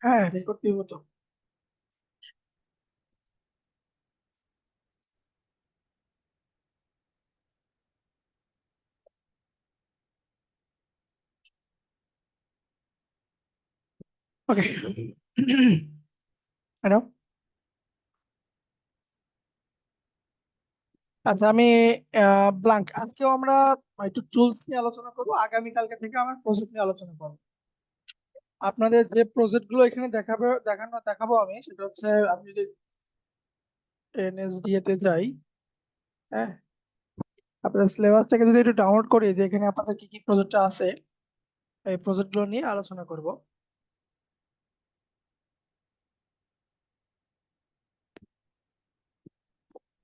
হ্যাঁ, রেকর্ড দিব তো। ওকে। হ্যালো। আচ্ছা, আমি ব্লাঙ্ক। আজকেও আমরা একটু টুলস নিয়ে আলোচনা করবো, আগামীকালকে থেকে আমার প্রজেক্ট নিয়ে আলোচনা করবো। আপনাদের যে প্রজেক্ট গুলো এখানে দেখাবো আমি, সেটা হচ্ছে আমি যদি এনএসডিএ তে যাই, হ্যাঁ, আপনাদের সিলেবাসটাকে যদি একটু ডাউনলোড করি, যে এখানে আপনাদের কি কি প্রজেক্ট আছে, এই প্রজেক্ট গুলো নিয়ে আলোচনা করব।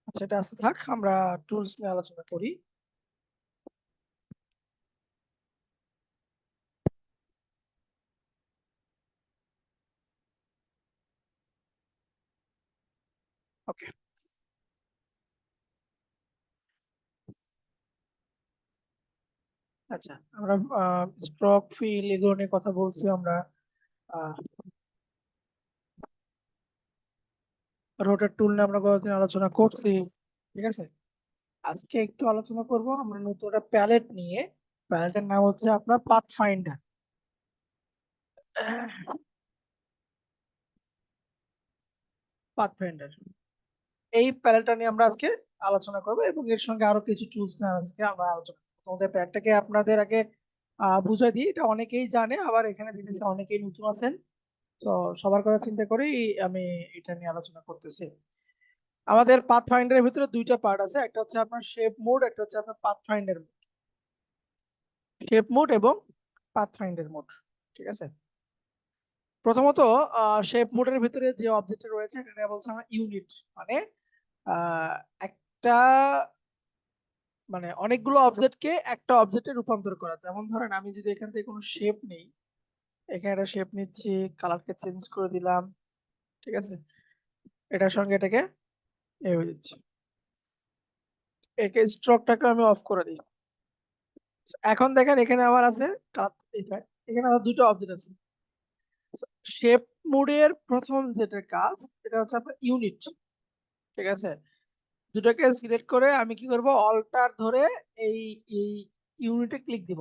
আচ্ছা, এটা আছে থাক, আমরা টুলস নিয়ে আলোচনা করি। ওকে। আচ্ছা, আমরা স্ট্রোক ফিল এগুলো নিয়ে কথা বলছি আমরা। রোটার টুল নিয়ে আমরা কতদিন আলোচনা করছি, ঠিক আছে। আজকে একটু আলোচনা করব আমরা নতুন একটা প্যালেট নিয়ে। প্যালেটের নাম হচ্ছে আপনার পাথ ফাইন্ডার। পাথ ফাইন্ডার, এই প্যালেটটা নিয়ে আমরা আজকে আলোচনা করব, এবং এর সঙ্গে আরো কিছু টুলস নিয়ে আজকে আমরা আলোচনা করবো। তোমাদের প্যালেটটাকে আপনাদের আগে বুঝাই দিই, এটা অনেকেই জানে, আবার এখানে দেখেছি অনেকেই নতুন আছেন। তো সবার কথা চিন্তা করেই আমি এটা নিয়ে আলোচনা করতেছি। আমাদের পাথ ফাইন্ডারের ভিতরে দুইটা পার্ট আছে, একটা হচ্ছে আপনার শেপ মোড, একটা হচ্ছে আপনার path finder mode. Shape mode এবং পাথ ফাইন্ডার মোড, ঠিক আছে। প্রথমত, শেপ মোডের ভিতরে যে অবজেক্ট রয়েছে এটা বলছে আমরা ইউনিট। মানে আহ, একটা মানে অনেকগুলো অবজেক্টকে একটা অবজেক্টে রূপান্তর করা। যেমন ধরেন আমি যদি এখান থেকে কোনো শেপ নেই, এখানে একটা শেপ নিচ্ছি, কালারকে চেঞ্জ করে দিলাম, ঠিক আছে, এটার সঙ্গে এটাকে এ হয়ে দিচ্ছি, একে স্ট্রোকটাকে আমি অফ করে দিই। এখন দেখেন এখানে আমার আছে এখানে আমার দুটো অবজেক্ট আছে। শেপ মোডের প্রথম যেটা কাজ, এটা হচ্ছে আপনার ইউনিট, ঠিক আছে। দুটোকে সিলেক্ট করে আমি কি করব, অল্টার ধরে এই এই ইউনিটে ক্লিক দিব।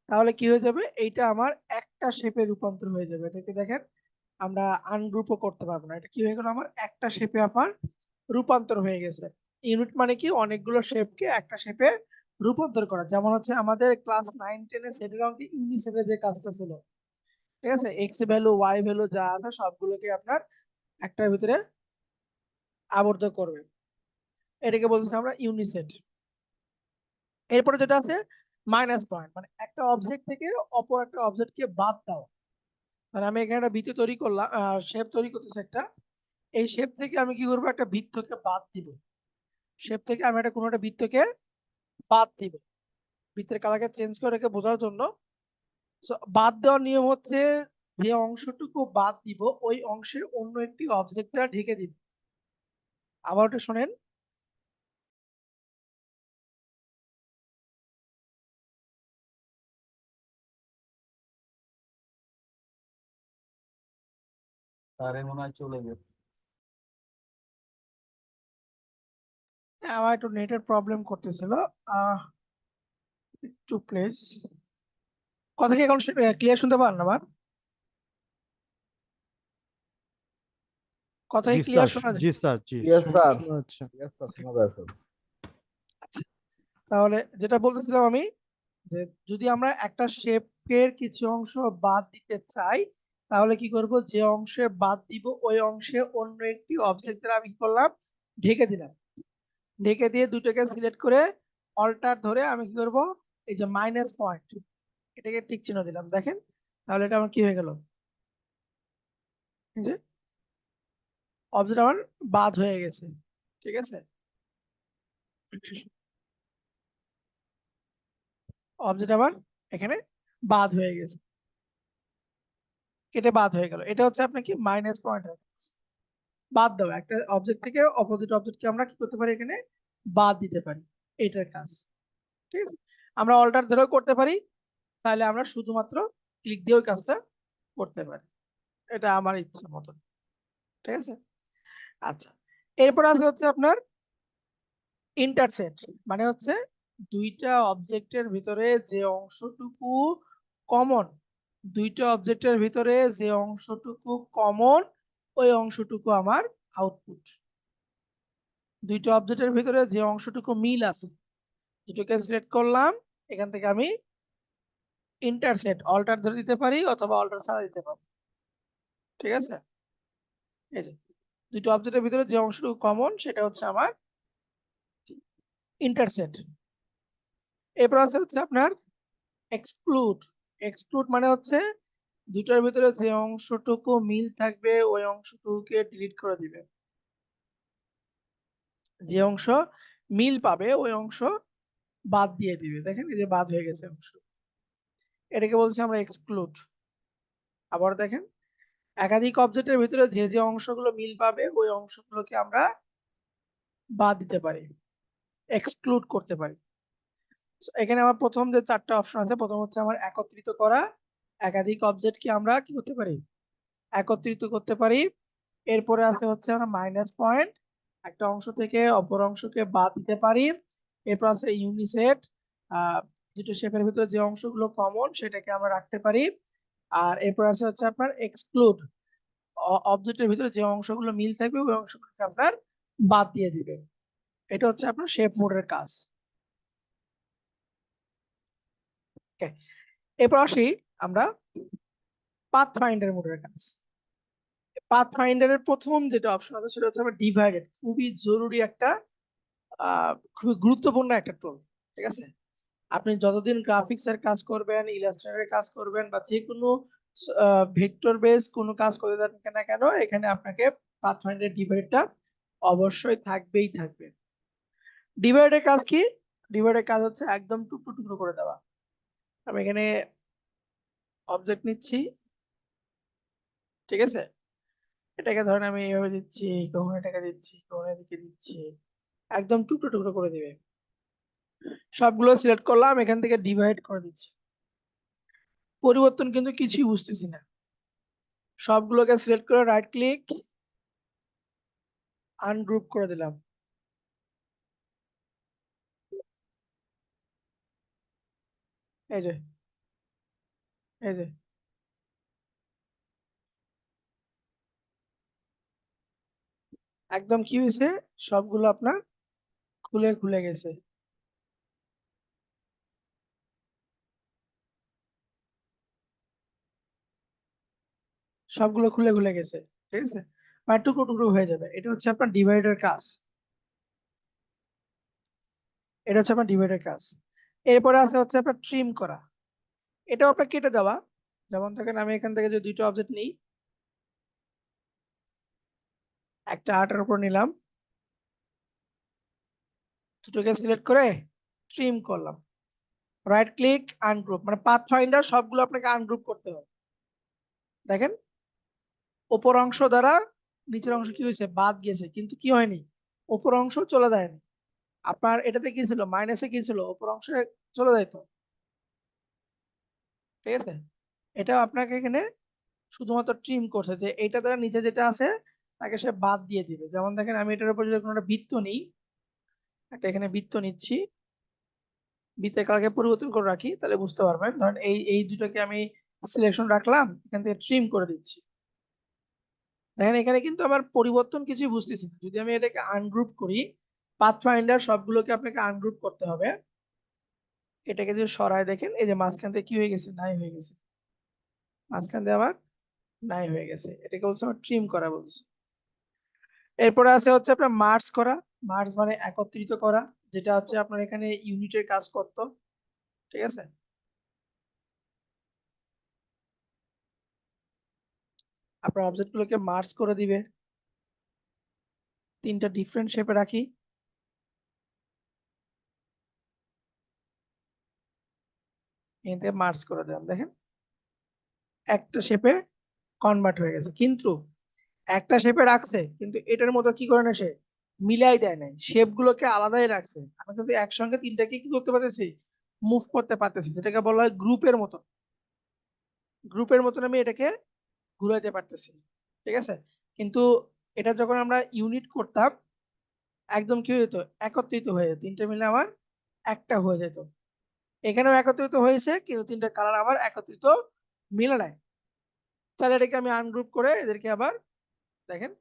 তাহলে কি হয়ে যাবে, এইটা আমার একটা শেপে রূপান্তর হয়ে যাবে। এটাকে দেখেন আমরা আনগ্রুপও করতে পারবো না। এটা কি হয়ে গেল, আমার একটা শেপে আমার রূপান্তর হয়ে গেছে। ইউনিট মানে কি, অনেকগুলো শেপকে একটা শেপে রূপান্তর করা। যেমন হচ্ছে আমাদের ক্লাস 9-10 এ সেটের অঙ্কে ইউনিসেটের যে কাজটা ছিল, ঠিক আছে, এক্স ভ্যালু ওয়াই ভ্যালু যা আছে সবগুলোকে আপনার একটার ভিতরে আবদ্ধ করবে। এটাকে বলতেছি আমরা ইউনিসেট। এরপরে যেটা আছে মাইনাস পয়েন্ট, মানে একটা অবজেক্ট থেকে অপর একটা অবজেক্টকে বাদ দাও। মানে আমি এখানে একটা বৃত্ত তৈরি করলাম, শেপ তৈরি করতেছি একটা। এই শেপ থেকে আমি কি করবো, একটা বৃত্তকে বাদ দিব। শেপ থেকে আমি একটা কোনো একটা বৃত্তকে বাদ দিব, বৃত্তের কালারকে চেঞ্জ করে রেখে বোঝার জন্য। So, বাদ দেওয়ার নিয়ম হচ্ছে, যে অংশটুকু বাদ দিব ওই অংশে অন্য একটি অবজেক্টটা ঢেকে দিব। আবার ওটা শোনেন। তারে মনে হয় চলে গেছে। হ্যাঁ, আমার একটু নেটের প্রবলেম করতেছিল। একটু প্লিজ, কথা কি এখন ক্লিয়ার শুনতে পারেন আমার? কথা জি কি ক্লিয়ার স্যার, শোনা যায়? জি স্যার, জি ইয়েস স্যার, শোনা যাচ্ছে। ইয়েস স্যার, শোনা যায় স্যার। আচ্ছা, তাহলে যেটা বলতেছিলাম আমি, যে যদি আমরা একটা শেপের কিছু অংশ বাদ দিতে চাই, তাহলে কি করব, যে অংশে বাদ দিব ওই অংশে অন্য একটি অবজেক্ট দ্বারা আমি কি করলাম, ঢেকে দিলাম। ঢেকে দিয়ে দুটোকে সিলেক্ট করে অল্টার ধরে আমি কি করব, এই যে মাইনাস পয়েন্ট, এটাকে টিক চিহ্ন দিলাম, দেখেন। তাহলে এটা আমার কি হয়ে গেল, এই যে অবজেক্ট আমার বাদ হয়ে গেছে, ঠিক আছে। অবজেক্ট আমার এখানে বাদ হয়ে গেছে, কেটে বাদ হয়ে গেল। এটা হচ্ছে আপনার কি মাইনাস পয়েন্ট, বাদ দেওয়া। একটা অবজেক্ট থেকে অপোজিট অবজেক্টকে আমরা কি করতে পারি, এখানে বাদ দিতে পারি, এটার কাজ, ঠিক আছে। আমরা অল্টার ধরেও করতে পারি, তাহলে আমরা শুধুমাত্র ক্লিক দিয়ে ওই কাজটা করতে পারি। এটা আমার ইচ্ছা মতন, ঠিক আছে। আচ্ছা, এরপর আছে হচ্ছে আপনার ইন্টারসেক্ট, মানে হচ্ছে দুইটা অবজেক্টের ভিতরে যে অংশটুকু কমন, দুইটা অবজেক্টের ভিতরে যে অংশটুকু কমন, ওই অংশটুকু আমার আউটপুট। দুইটা অবজেক্টের ভিতরে যে অংশটুকু মিল আছে, দুটোকে সিলেক্ট করলাম, এখান থেকে আমি ইন্টারসেক্ট অল্টার ধরে দিতে পারি অথবা অল্টার ছাড়া দিতে পারি, ঠিক আছে। এই যে দুটো অবজেক্টের ভিতরে যে অংশটুকু কমন সেটা হচ্ছে আমার ইন্টারসেক্ট। এরপর আছে হচ্ছে আপনার এক্সক্লুড। এক্সক্লুড মানে হচ্ছে দুটোর ভিতরে যে অংশটুকু মিল থাকবে ওই অংশটুকুকে ডিলিট করে দিবে, যে অংশ মিল পাবে ওই অংশ বাদ দিয়ে দিবে। দেখেন এই যে বাদ হয়ে গেছে অংশ, এটাকে বলছি আমরা এক্সক্লুড। আবার দেখেন একাধিক অবজেক্টের ভিতরে যে যে অংশগুলো মিল পাবে ওই অংশগুলোকে আমরা বাদ দিতে পারি, এক্সক্লুড করতে পারি। So, এখানে আমার প্রথম যে চারটা অপশন আছে, প্রথম হচ্ছে আমার একত্রিত করা, একাধিক অবজেক্টকে আমরা কি করতে পারি, একত্রিত করতে পারি। এরপরে আছে হচ্ছে আমরা মাইনাস পয়েন্ট, একটা অংশ থেকে অপর অংশকে বাদ দিতে পারি। এরপর আছে ইউনিসেট, দুটো শেপের ভিতরে যে অংশগুলো কমন সেটাকে আমরা রাখতে পারি। আর এরপর আছে হচ্ছে আপনার এক্সক্লুড, অবজেক্টের ভিতরে যে অংশগুলো মিল থাকবে ওই অংশগুলোকে আপনার বাদ দিয়ে দিবে। এটা হচ্ছে আপনার শেপ মোডের কাজ। Okay, এরপর আসি আমরা পাথ ফাইন্ডার মোডের কাজ। পাথ ফাইন্ডারের প্রথম যেটা অপশন আছে সেটা হচ্ছে আমার ডিভাইডেড, খুবই জরুরি একটা খুবই গুরুত্বপূর্ণ একটা টুল, ঠিক আছে। আপনি যতদিন গ্রাফিক্স এর কাজ করবেন, ইলাস্ট্রেটরের কাজ করবেন, বা যে কোনো ভেক্টর বেস কোনো কাজ করতে থাকেন না কেন, এখানে আপনাকে পাথ ফাইন্ডার ডিভাইডটা অবশ্যই থাকবেই থাকবে। ডিভাইডের কাজ কি? ডিভাইডের কাজ হচ্ছে একদম টুকরো টুকরো করে দেওয়া। আমি এখানে অবজেক্ট নিচ্ছি, ঠিক আছে, এটাকে ধরেন আমি এইভাবে দিচ্ছি, কখনো এটাকে দিচ্ছি, কখনো এদিকে দিচ্ছি, একদম টুকরো টুকরো করে দিবে। সবগুলো সিলেক্ট করলাম, এখান থেকে ডিভাইড করে দিচ্ছি, পরিবর্তন কিন্তু কিছুই বুঝতেছি না। সবগুলোকে সিলেক্ট করে রাইট ক্লিক, আনগ্রুপ করে দিলাম। এই যে, এই যে একদম কি হয়েছে, সবগুলো আপনার খুলে খুলে গেছে। সবগুলো খুলে খুলে গেছে, ঠিক আছে, মানে টুকরো টুকরো হয়ে যাবে। এটা হচ্ছে আপনার ডিভাইডের কাজ, এটা হচ্ছে আপনার ডিভাইডের কাজ। এরপরে আছে হচ্ছে আপনার ট্রিম করা, এটাও আপনার কেটে দেওয়া। যেমন দেখেন আমি এখান থেকে যে দুইটা অবজেক্ট নিই, একটা আটার উপর নিলাম, দুটোকে সিলেক্ট করে ট্রিম করলাম, রাইট ক্লিক আনগ্রুপ, মানে পাথ ফাইন্ডার সবগুলো আপনাকে আনগ্রুপ করতে হবে। দেখেন উপর অংশ দ্বারা নিচের অংশ কি হয়েছে, বাদ গেছে, কিন্তু কি হয়নি, উপর অংশ চলে যায়নি। আপনার এটাতে কি ছিল, মাইনাসে কি ছিল, উপর অংশে চলে যাইতো, ঠিক আছে। এটা আপনাকে এখানে শুধুমাত্র ট্রিম করছে, যে এটা দ্বারা নিচে যেটা আছে তাকে সে বাদ দিয়ে দিবে। যেমন দেখেন আমি এটার উপর যদি কোনো একটা বৃত্ত নিই, একটা এখানে বৃত্ত নিচ্ছি, বৃত্তের কালকে পরিবর্তন করে রাখি, তাহলে বুঝতে পারবেন। ধরেন এই এই দুটোকে আমি সিলেকশন রাখলাম, এখান থেকে ট্রিম করে দিচ্ছি। দেখেন এখানে কিন্তু আমার পরিবর্তন কিছুই বুঝতেছি না। যদি আমি এটাকে আনগ্রুপ করি, পাথ ফাইন্ডার সবগুলোকে আপনাকে আনগ্রুপ করতে হবে। এটাকে যদি সরায় দেখেন, এই যে মাঝখান থেকে কি হয়ে গেছে, নাই হয়ে গেছে, মাঝখান দিয়ে আবার নাই হয়ে গেছে। এটাকে বলছে আমার ট্রিম করা বলছে। এরপরে আছে হচ্ছে আপনার মার্জ করা। মার্জ মানে একত্রিত করা, যেটা হচ্ছে আপনার এখানে ইউনিটের কাজ করতো, ঠিক আছে। আপনার অবজেক্ট গুলোকে মার্জ করে দিবে। তিনটা ডিফারেন্ট শেপে রাখি, এতে মার্জ করে দিলাম, দেখেন একটা শেপে কনভার্ট হয়ে গেছে। কিন্তু একটা শেপে রাখছে, কিন্তু এটার মতো কি করে না, সে মিলাই দেয় নাই, শেপ গুলোকে আলাদাই রাখছে। আমি কিন্তু একসঙ্গে তিনটাকে কি করতে পারতেছি, মুভ করতে পারতেছি, যেটাকে বলা হয় গ্রুপের মতো। গ্রুপের মতন আমি এটাকে ঘুরাইতে পারতেছি, ঠিক আছে। কিন্তু এটা যখন আমরা ইউনিট করতাম একদম কি হয়ে যেত, একত্রিত হয়ে যেত, তিনটা মিলে আমার একটা হয়ে যেত। এখানেও একত্রিত হয়েছে কিন্তু তিনটা কালার আমার একত্রিত মিলে নাই। তাহলে এটাকে আমি আনগ্রুপ করে এদেরকে আবার দেখেন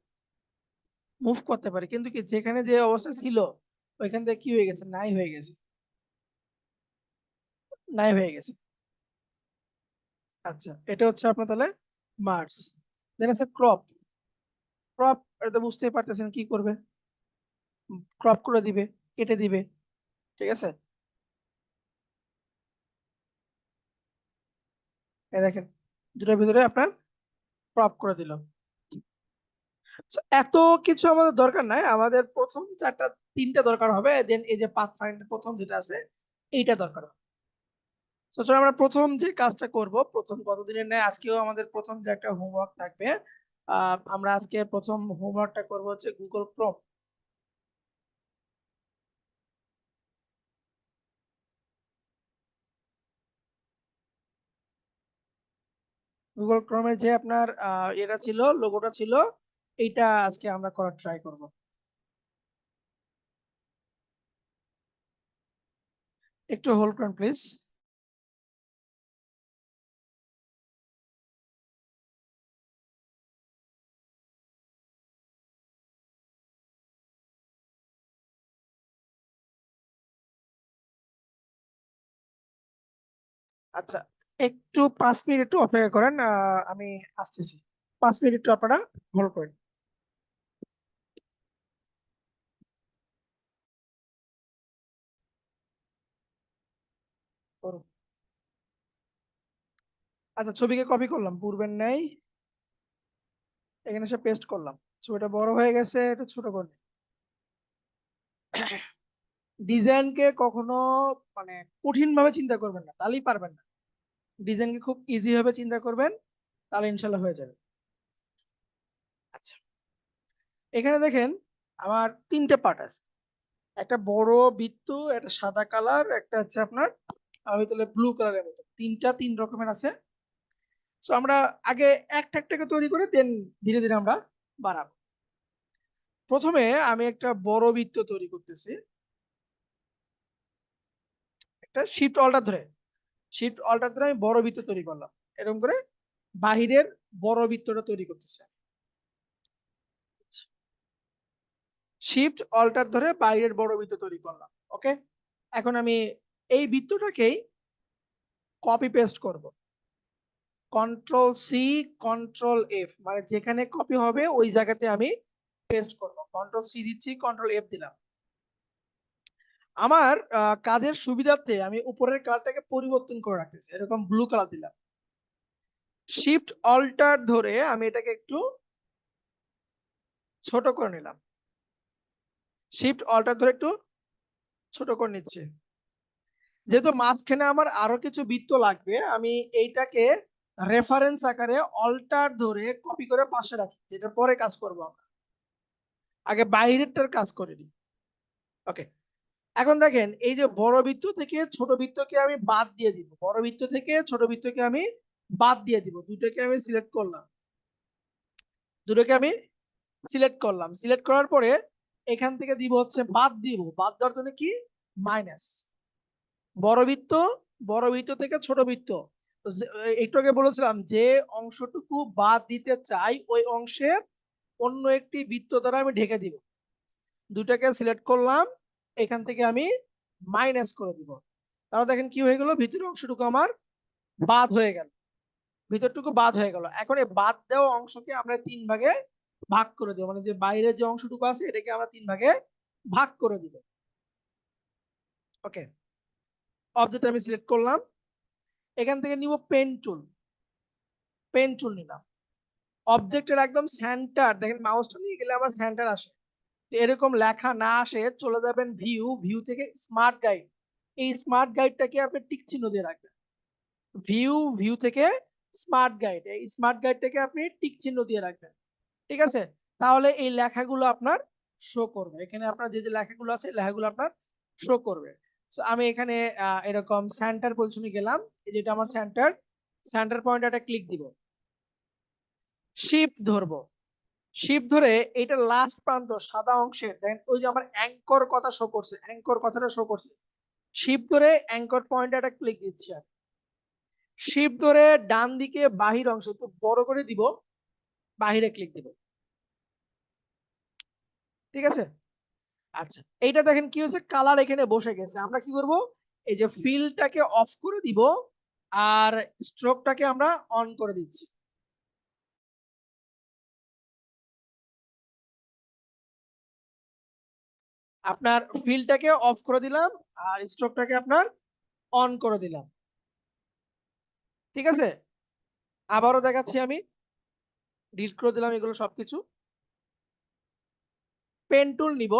মুভ করতে পারি, কিন্তু কি যেখানে যে অবস্থা ছিল ওইখান থেকে কি হয়ে গেছে, নাই হয়ে গেছে, নাই হয়ে গেছে। আচ্ছা, এটা হচ্ছে আপনার তাহলে মার্স। দেন আছে ক্রপ। ক্রপ এটা তো বুঝতেই পারতেছেন কি করবে, ক্রপ করে দিবে, কেটে দিবে, ঠিক আছে। এই দেখেন দুটোর ভিতরে আপনার ক্রপ করে দিল। So, এত কিছু আমাদের দরকার নাই, আমাদের প্রথম তিনটা দরকার হবে, দেন এই যে পাথ ফাইন্ডার প্রথম যেটা আছে এইটা দরকার হবে। তো চলো আমরা প্রথম যে কাজটা করব, প্রথম কতদিনের নেয় আজকেও আমাদের প্রথম যে একটা হোমওয়ার্ক থাকবে। আমরা আজকে প্রথম হোমওয়ার্কটা করব হচ্ছে গুগল ক্রোম। গুগল ক্রোমের যে আপনার এটা ছিল, লোগোটা ছিল, এইটা আজকে আমরা করার ট্রাই করব। একটু হোল্ড করুন প্লিজ। আচ্ছা, একটু 5 মিনিট একটু অপেক্ষা করেন, আমি আসতেছি। 5 মিনিট একটু আপনারা হোল্ড করেন। করুন। আচ্ছা, ছবিকে কপি করলাম পূর্বের ন্যায়, এখানে এসে পেস্ট করলাম। ছবিটা বড় হয়ে গেছে, একটু ছোট করে ডিজাইনকে কখনো মানে কঠিন ভাবে চিন্তা করবেন না, তাহলেই পারবেন না। ডিজাইনকে খুব ইজি ভাবে চিন্তা করবেন, তাহলে ইনশাল্লাহ হয়ে যাবে। আচ্ছা, এখানে দেখেন আমার তিনটে পার্ট আছে, একটা বড় বৃত্ত, একটা সাদা কালার, একটা হচ্ছে আপনার ভিতরে ব্লু কালারের মতো, তিনটা তিন রকমের আছে। তো আমরা আগে একটা একটাকে তৈরি করে দেন ধীরে ধীরে আমরা বাড়াবো। প্রথমে আমি একটা বড় বৃত্ত তৈরি করতেছি, একটা শিফট অল্টার ধরে, শিফট অল্টার ধরে আমি বড় বৃত্ত তৈরি করলাম। এরকম করে বাহিরের বড় বৃত্তটা তৈরি করতেছে, শিফট অল্টার ধরে বাইরের বড় বৃত্ত তৈরি করলাম। ওকে, এখন আমি এই বৃত্তটাকেই কপি পেস্ট করব, কন্ট্রোল সি, কন্ট্রোল এফ, মানে যেখানে কপি হবে ওই জায়গাতে আমি পেস্ট করব। কন্ট্রোল সি দিচ্ছি, কন্ট্রোল এফ দিলাম। আমার কাজের সুবিধার্থে আমি উপরের কালারটাকে পরিবর্তন করে রাখতেছি, এরকম ব্লু কালার দিলাম। শিফট অল্টার ধরে আমি এটাকে একটু ছোট করে নিলাম, শিফট অল্টার ধরে একটু ছোট করে নিচ্ছি। যেহেতু মাঝখানে আমার আরো কিছু বৃত্ত লাগবে, আমি এইটাকে রেফারেন্স আকারে অল্টার ধরে কপি করে পাশে রাখি, যেটা পরে কাজ করব আমরা। আগে বাইরেরটার কাজ করে নিই। ওকে, এখন দেখেন এই যে বড় বৃত্ত থেকে ছোট বৃত্তকে আমি বাদ দিয়ে দিব, বড় বৃত্ত থেকে ছোট বৃত্তকে আমি বাদ দিয়ে দিব, দুটোকে আমি সিলেক্ট করলাম, দুটোকে আমি সিলেক্ট করলাম। সিলেক্ট করার পরে এখান থেকে দিব হচ্ছে বাদ দিব, বাদ দেওয়ার জন্য কি মাইনাস। বড় বৃত্ত, বড় বৃত্ত থেকে ছোট বৃত্ত, একটু আগে বলেছিলাম যে অংশটুকু বাদ দিতে চাই ওই অংশে অন্য একটি বৃত্ত দ্বারা আমি ঢেকে দিব। দুটাকে সিলেক্ট করলাম, এখান থেকে আমি মাইনাস করে দিব। তাহলে দেখেন কি হয়ে গেল, ভিতরের অংশটুকু আমার বাদ হয়ে গেল, ভিতরটুকু বাদ হয়ে গেল। এখন এই বাদ দেওয়া অংশকে আমরা তিন ভাগে ভাগ করে দেবো, মানে যে বাইরে যে অংশটুকু আছে এটাকে আমরা তিন ভাগে ভাগ করে দিব। ওকে, অবজেক্ট আমি সিলেক্ট করলাম, এখান থেকে নিব পেন টুল, পেন টুল নিলাম। অবজেক্টের একদম সেন্টার, দেখেন মাউসটা নিয়ে গেলে আমার সেন্টার আসে। তো এরকম লেখা না আসে চলে যাবেন ভিউ, ভিউ থেকে স্মার্ট গাইড, এই স্মার্ট গাইডটাকে আপনি টিক চিহ্ন দিয়ে রাখবেন। ভিউ, ভিউ থেকে স্মার্ট গাইড, এই স্মার্ট গাইডটাকে আপনি টিক চিহ্ন দিয়ে রাখবেন, ঠিক আছে। তাহলে এই লেখাগুলো আপনার শো করবে, এখানে আপনার যে যে লেখাগুলো আছে লেখাগুলো আপনার শো করবে। তো আমি এখানে এরকম সেন্টার পজিশনে গেলাম, এই যেটা আমার সেন্টার, সেন্টার পয়েন্ট একটা ক্লিক দিব। শিফট ধরবো, শিফট ধরে এটা লাস্ট প্রান্ত সাদা অংশের দেন ওই যে আমার অ্যাঙ্কর কথা শো করছে, অ্যাঙ্কর কথাটা শো করছে, শিফট ধরে অ্যাঙ্কর পয়েন্টে একটা ক্লিক দিচ্ছি আর শিফট ধরে ডান দিকে বাহির অংশ একটু বড় করে দিব, বাহিরে ক্লিক দিব। ঠিক আছে, আচ্ছা এইটা দেখেন কি হয়েছে, কালার এখানে বসে গেছে। আমরা কি করব, এই যে ফিলটাকে অফ করে দিব আর স্ট্রোকটাকে আমরা অন করে দিচ্ছি। আপনার ফিলটাকে অফ করে দিলাম আর স্ট্রোকটাকে আপনার অন করে দিলাম। ঠিক আছে, আবারও দেখাচ্ছি আমি, ডিলিট করে দিলাম এগুলো সবকিছু। পেন টুল নিব,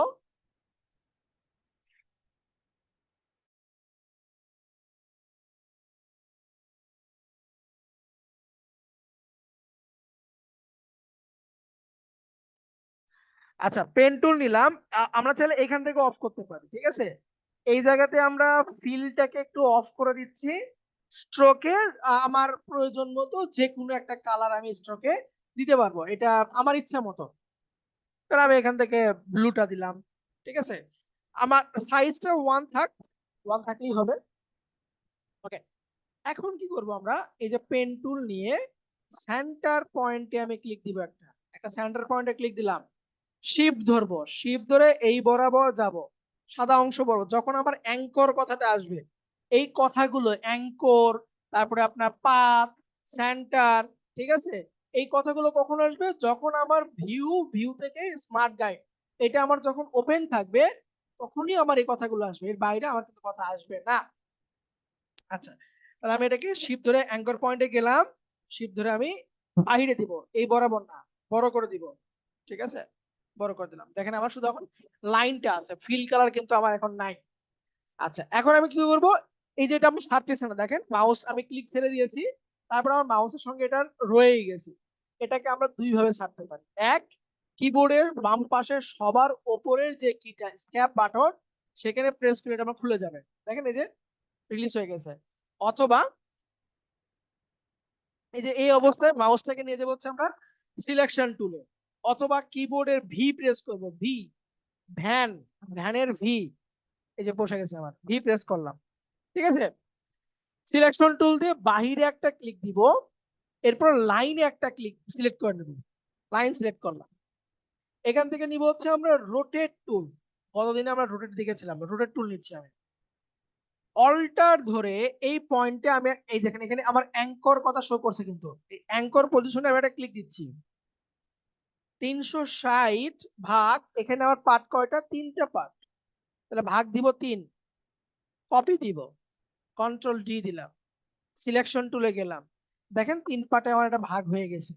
আচ্ছা পেন টুল নিলাম। আমরা চাইলে এখান থেকে অফ করতে পারি। ঠিক আছে, এই জায়গাতে আমরা ফিলটাকে একটু অফ করে দিচ্ছি। স্ট্রোকে আমার প্রয়োজন মতো যে কোনো একটা কালার আমি স্ট্রোকে দিতে পারবো, এটা আমার ইচ্ছা মতো। তাহলে আমি এখান থেকে ব্লুটা দিলাম। ঠিক আছে, আমার সাইজটা ওয়ান থাকলেই হবে। ওকে, এখন কি করব আমরা, এই যে পেন টুল নিয়ে সেন্টার পয়েন্টে আমি ক্লিক দিব, একটা একটা সেন্টার পয়েন্টে ক্লিক দিলাম। শিফট ধরবো, শিফট ধরে এই বরাবর যাব, সাদা অংশ বরাবর। যখন আমার অ্যাঙ্কর কথাটা আসবে, এই কথাগুলো অ্যাঙ্কর, তারপরে আপনার পাথ, সেন্টার, ঠিক আছে, এই কথাগুলো কখন আসবে, যখন আমার ভিউ থেকে স্মার্ট গাইড এটা আমার যখন ওপেন থাকবে তখনই আমার এই কথাগুলো আসবে, এর বাইরে আমার কিন্তু কথা আসবে না। আচ্ছা, তাহলে আমি এটাকে শিফট ধরে অ্যাঙ্কর পয়েন্টে গেলাম, শিফট ধরে আমি বাইরে দিব, এই বরাবর না, বড় করে দিব। ঠিক আছে, বড় করে দিলাম। দেখেন আমার শুধু এখন লাইনটা আছে, ফিল কালার কিন্তু আমার এখন নাই। আচ্ছা এখন আমি কি করব, এই যে এটা আমি ছাড়তেছি না, দেখেন মাউস আমি ক্লিক ছেড়ে দিয়েছি, তারপর আমার মাউসের সঙ্গে এটা রয়েই গেছে। এটাকে আমরা দুই ভাবে ছাড়তে পারি। এক, কিবোর্ডের বাম পাশে সবার উপরের যে কিটা স্ক্যাপ বাটন, সেখানে প্রেস করলে এটা আমার খুলে যাবে। দেখেন এই যে রিলিজ হয়ে গেছে। অথবা এই যে এই অবস্থায় মাউসটাকে নিয়ে যাবো হচ্ছে আমরা সিলেকশন টুলে, অথবা কিবোর্ডের ভি প্রেস করব, ভি, ভ্যান, ভ্যানের ভি, এই যে বসে গেছে আমার, ভি প্রেস করলাম। ঠিক আছে, সিলেকশন টুল দিয়ে বাহিরে একটা ক্লিক দিব, এরপর লাইনে একটা ক্লিক সিলেক্ট করে নেব, লাইন সিলেক্ট করলাম। এখান থেকে নিব হচ্ছে আমরা রোটেট টুল, কতদিনে আমরা রোটেট দেখেছিলাম, রোটেট টুল নিচ্ছি আমি। অল্টার ধরে এই পয়েন্টে আমি, এই দেখেন এখানে আমার অ্যাঙ্কর কথা শো করছে, কিন্তু এই অ্যাঙ্কর পজিশনে আমি একটা ক্লিক দিচ্ছি। 360 ভাগ, এখানে আমার পার্ট কয়টা, তিনটা পার্ট, তাহলে ভাগ দিব 3, কপি দিব, কন্ট্রোল ডি দিলাম, সিলেকশন টুলে গেলাম, দেখেন 3 পার্টে আমার একটা ভাগ হয়ে গেছে।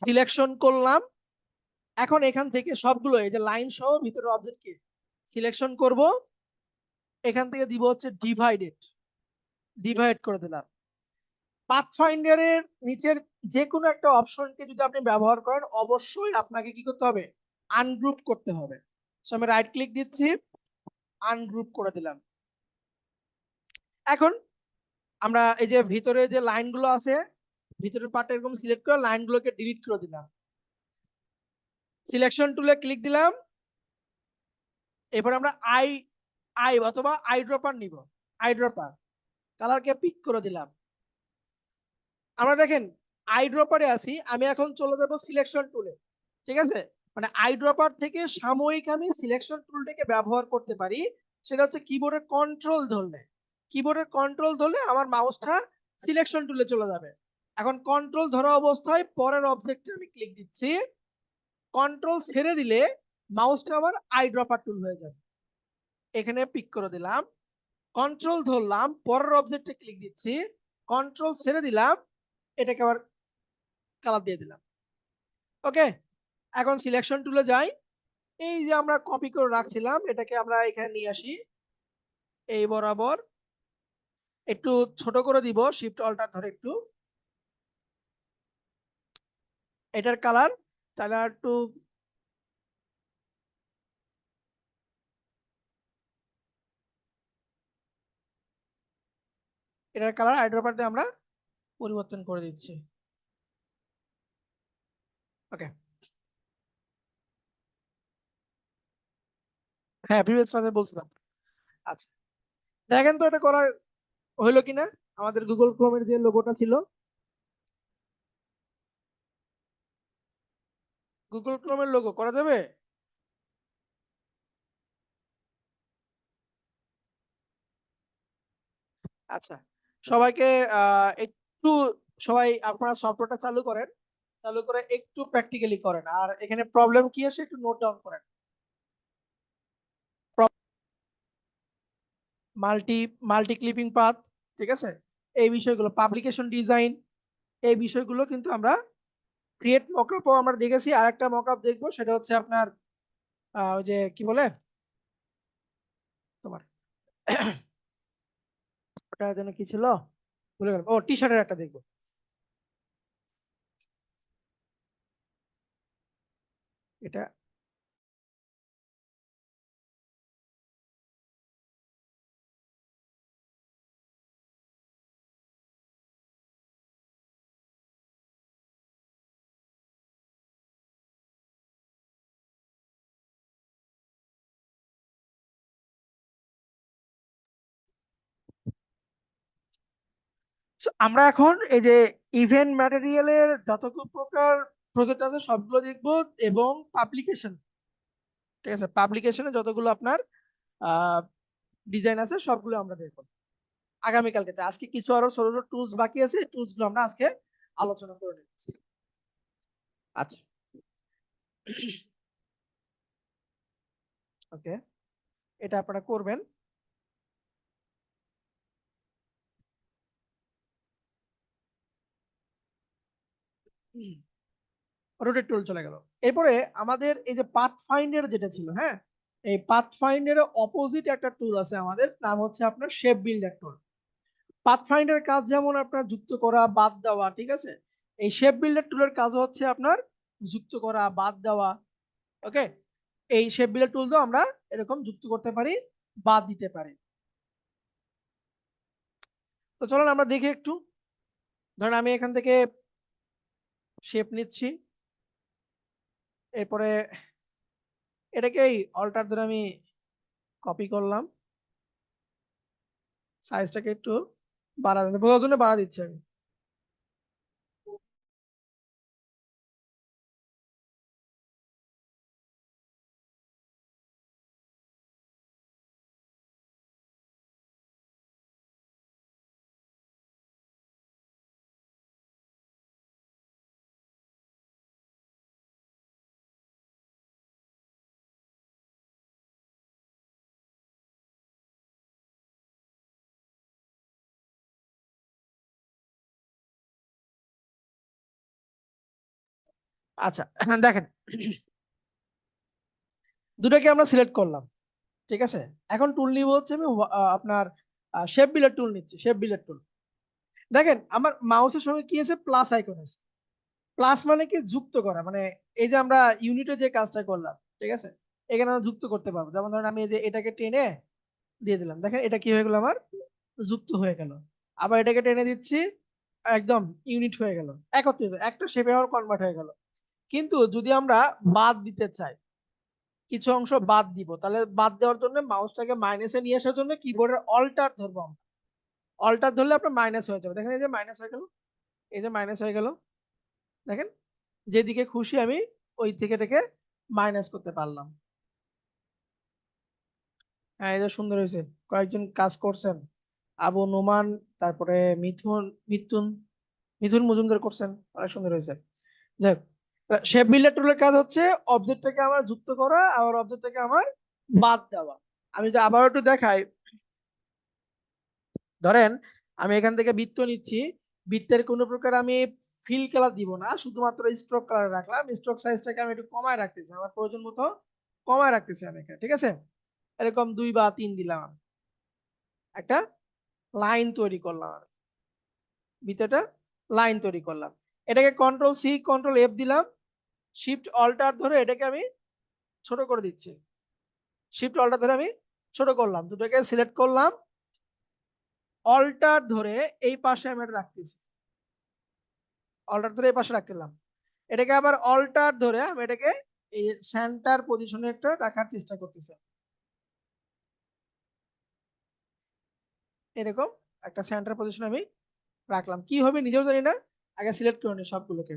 সিলেকশন করলাম, এখন এখান থেকে সবগুলো এই যে লাইন সহ ভিতরে অবজেক্টকে সিলেকশন করব, এখান থেকে দিব হচ্ছে ডিভাইডেড, ডিভাইড করে দিলাম। পাথফাইন্ডারের নিচের যে কোনো একটা অপশনকে যদি আপনি ব্যবহার করেন, অবশ্যই আপনাকে কি করতে হবে, আনগ্রুপ করতে হবে। সো আমি রাইট ক্লিক দিচ্ছি, আনগ্রুপ করে দিলাম। এখন আমরা এই যে ভিতরে যে লাইনগুলো আছে, ভিতরের পার্ট এরকম সিলেক্ট করে লাইনগুলোকে ডিলিট করে দিলাম। সিলেকশন টুলে ক্লিক দিলাম, এরপর আমরা আই আই অথবা আই ড্রপার নিব, আই ড্রপার, কালারকে পিক করে দিলাম। আমরা দেখেন আই ড্রপারে আছি, আমি এখন চলে যাব সিলেকশন টুলে। ঠিক আছে, মানে আই ড্রপার থেকে সাময়িক আমি সিলেকশন টুলটাকে ব্যবহার করতে পারি। সেটা হচ্ছে কিবোর্ডের কন্ট্রোল ধরলে, কিবোর্ডের কন্ট্রোল ধরলে আমার মাউসটা সিলেকশন টুলে চলে যাবে। এখন কন্ট্রোল ধরা অবস্থায় পরের অবজেক্টে আমি ক্লিক দিচ্ছি, কন্ট্রোল ছেড়ে দিলে মাউসটা আমার আই ড্রপার টুল হয়ে যাবে। এখানে পিক করে দিলাম, কন্ট্রোল ধরলাম, পরের অবজেক্টে ক্লিক দিচ্ছি, কন্ট্রোল ছেড়ে দিলাম, এটাকে আবার কালার দিয়ে দিলাম। ওকে, এখন সিলেকশন টুলে যাই, এই যে আমরা কপি করে রাখছিলাম এটাকে আমরা এখানে নিয়ে আসি, এই বরাবর একটু ছোট করে দিব, শিফট অল্টার ধরে একটু, এটার কালার তাহলে আর একটু, এটার কালার আইড্রপার দিয়ে আমরা পরিবর্তন করে দিচ্ছি। ওকে, হ্যাঁ প্রিভিয়াস ক্লাসে বলছিলাম। আচ্ছা, দেখেন তো এটা করা হইলো কিনা। আমাদের গুগল ক্রোমের যে লোগোটা ছিল, গুগল ক্রোমের লোগো করা যাবে? আচ্ছা, সবাইকে একটু, সবাই আপনারা সফটওয়্যারটা চালু করেন, চালু করে একটু প্র্যাকটিক্যালি করেন, আর এখানে প্রবলেম কি আসে একটু নোট ডাউন করেন। মাল্টি মাল্টি ক্লিপিং পাথ, ঠিক আছে, এই বিষয়গুলো, পাবলিকেশন ডিজাইন, এই বিষয়গুলো কিন্তু আমরা ক্রিয়েট মকআপও আমরা দেখেছি। আর একটা মকআপ দেখবো, সেটা হচ্ছে আপনার ওই যে কি বলে তোমার ওটা যেন কি ছিল, ভুলে গেলাম। ও, টি শার্টের একটা দেখবো। এটা So, আমরা এখন এই যে ইভেন্ট ম্যাটেরিয়ালের যত প্রকার প্রজেক্ট আছে সবগুলো দেখবো, এবং পাবলিকেশন, ঠিক আছে, পাবলিকেশনে যতগুলো আপনার ডিজাইন আছে সবগুলো আমরা দেখবো আগামীকালকে। আজকে কিছু আরো ছোট ছোট টুলস বাকি আছে, টুলস গুলো আমরা আজকে আলোচনা করে নিচ্ছি। আচ্ছা, ওকে, এটা আপনারা করবেন। রোটেট টুল চলে গেল। এরপরে আমাদের এই যে পাথ ফাইন্ডার যেটা ছিল, হ্যাঁ, এই পাথ ফাইন্ডারের অপোজিট একটা টুল আছে আমাদের, নাম হচ্ছে আপনার শেপ বিল্ডার টুল। পাথ ফাইন্ডার কাজ যেমন আপনার যুক্ত করা, বাদ দেওয়া, ঠিক আছে, এই শেপ বিল্ডার টুলের কাজ হচ্ছে আপনার যুক্ত করা, বাদ দেওয়া। ওকে, এই শেপ বিল্ডার টুল তো আমরা এরকম যুক্ত করতে পারি, বাদ দিতে পারি। তো চলুন আমরা দেখি একটু। ধরেন আমি এখান থেকে শেপ নিচ্ছি, এরপরে এটাকেই অল্টার ধরে আমি কপি করলাম, সাইজটাকে একটু বোঝার জন্য বাড়া দিচ্ছি আমি। আচ্ছা, দেখেন, দুটোকে আমরা সিলেক্ট করলাম, ঠিক আছে। এখন টুল নিব হচ্ছে আমি আপনার শেপ বিল্ডার টুল নিচ্ছি, শেপ বিল্ডার টুল। দেখেন আমার মাউসের সঙ্গে কি আছে, প্লাস আইকন আছে। প্লাস মানে কি, যুক্ত করা, মানে এই যে আমরা ইউনিটে যে কাজটা করলাম, ঠিক আছে, এখানে আমরা যুক্ত করতে পারবো। যেমন ধরেন আমি এই যে এটাকে টেনে দিয়ে দিলাম, দেখেন এটা কি হয়ে গেল, আমার যুক্ত হয়ে গেল। আবার এটাকে টেনে দিচ্ছি, একদম ইউনিট হয়ে গেল, একত্রিত একটা শেপে আমার কনভার্ট হয়ে গেল। কিন্তু যদি আমরা বাদ দিতে চাই, কিছু অংশ বাদ দিব, তাহলে বাদ দেওয়ার জন্য মাউসটাকে মাইনাসে নিয়ে আসার জন্য কিবোর্ডের অল্টার ধরবো আমরা। অল্টার ধরলে আপনার মাইনাস হয়ে যাবে, দেখেন এই যে মাইনাস হয়ে গেল, এই যে মাইনাস হয়ে গেল, দেখেন যেদিকে খুশি আমি ওই থেকে থেকে মাইনাস করতে পারলাম। হ্যাঁ, এই যে সুন্দর হয়েছে, কয়েকজন কাজ করছেন, আবু নোমান, তারপরে মিথুন, মিথুন মিথুন মজুমদার করছেন, অনেক সুন্দর হয়েছে। যাক, শেপ বিল্ডার টুলের কাজ হচ্ছে অবজেক্টটাকে আমার যুক্ত করা, আর অবজেক্টটাকে আমার বাদ দেওয়া। আমি যদি আবার একটু দেখাই, ধরেন আমি এখান থেকে বৃত্ত নিচ্ছি, বৃত্তের কোনো প্রকার আমি ফিল কালার দিব না, শুধুমাত্র স্ট্রোক কালার রাখলাম, স্ট্রোক সাইজটাকে আমি একটু কমায় রাখতেছি, আমার প্রয়োজন মতো কমায় রাখতেছি আমি এখানে, ঠিক আছে। এরকম 2 বা 3 দিলাম, একটা লাইন তৈরি করলাম, আমি বৃত্তটা লাইন তৈরি করলাম। এটাকে কন্ট্রোল সি কন্ট্রোল এফ দিলাম, শিফট অল্টার ধরে এটাকে আমি ছোট করে দিচ্ছি, শিফট অল্টার ধরে আমি ছোট করলাম, দুটোকে সিলেক্ট করলাম, অল্টার ধরে এই পাশে আমি এটা রাখতেছি, অল্টার ধরে এই পাশে রাখতেলাম। এটাকে আবার অল্টার ধরে আমি এটাকে এই সেন্টার পজিশনে একটা রাখার চেষ্টা করতেছি। এরকম একটা সেন্টার পজিশন আমি রাখলাম, কি হবে নিজেও জানি না, আগে সিলেক্ট করে নিই সবগুলোকে।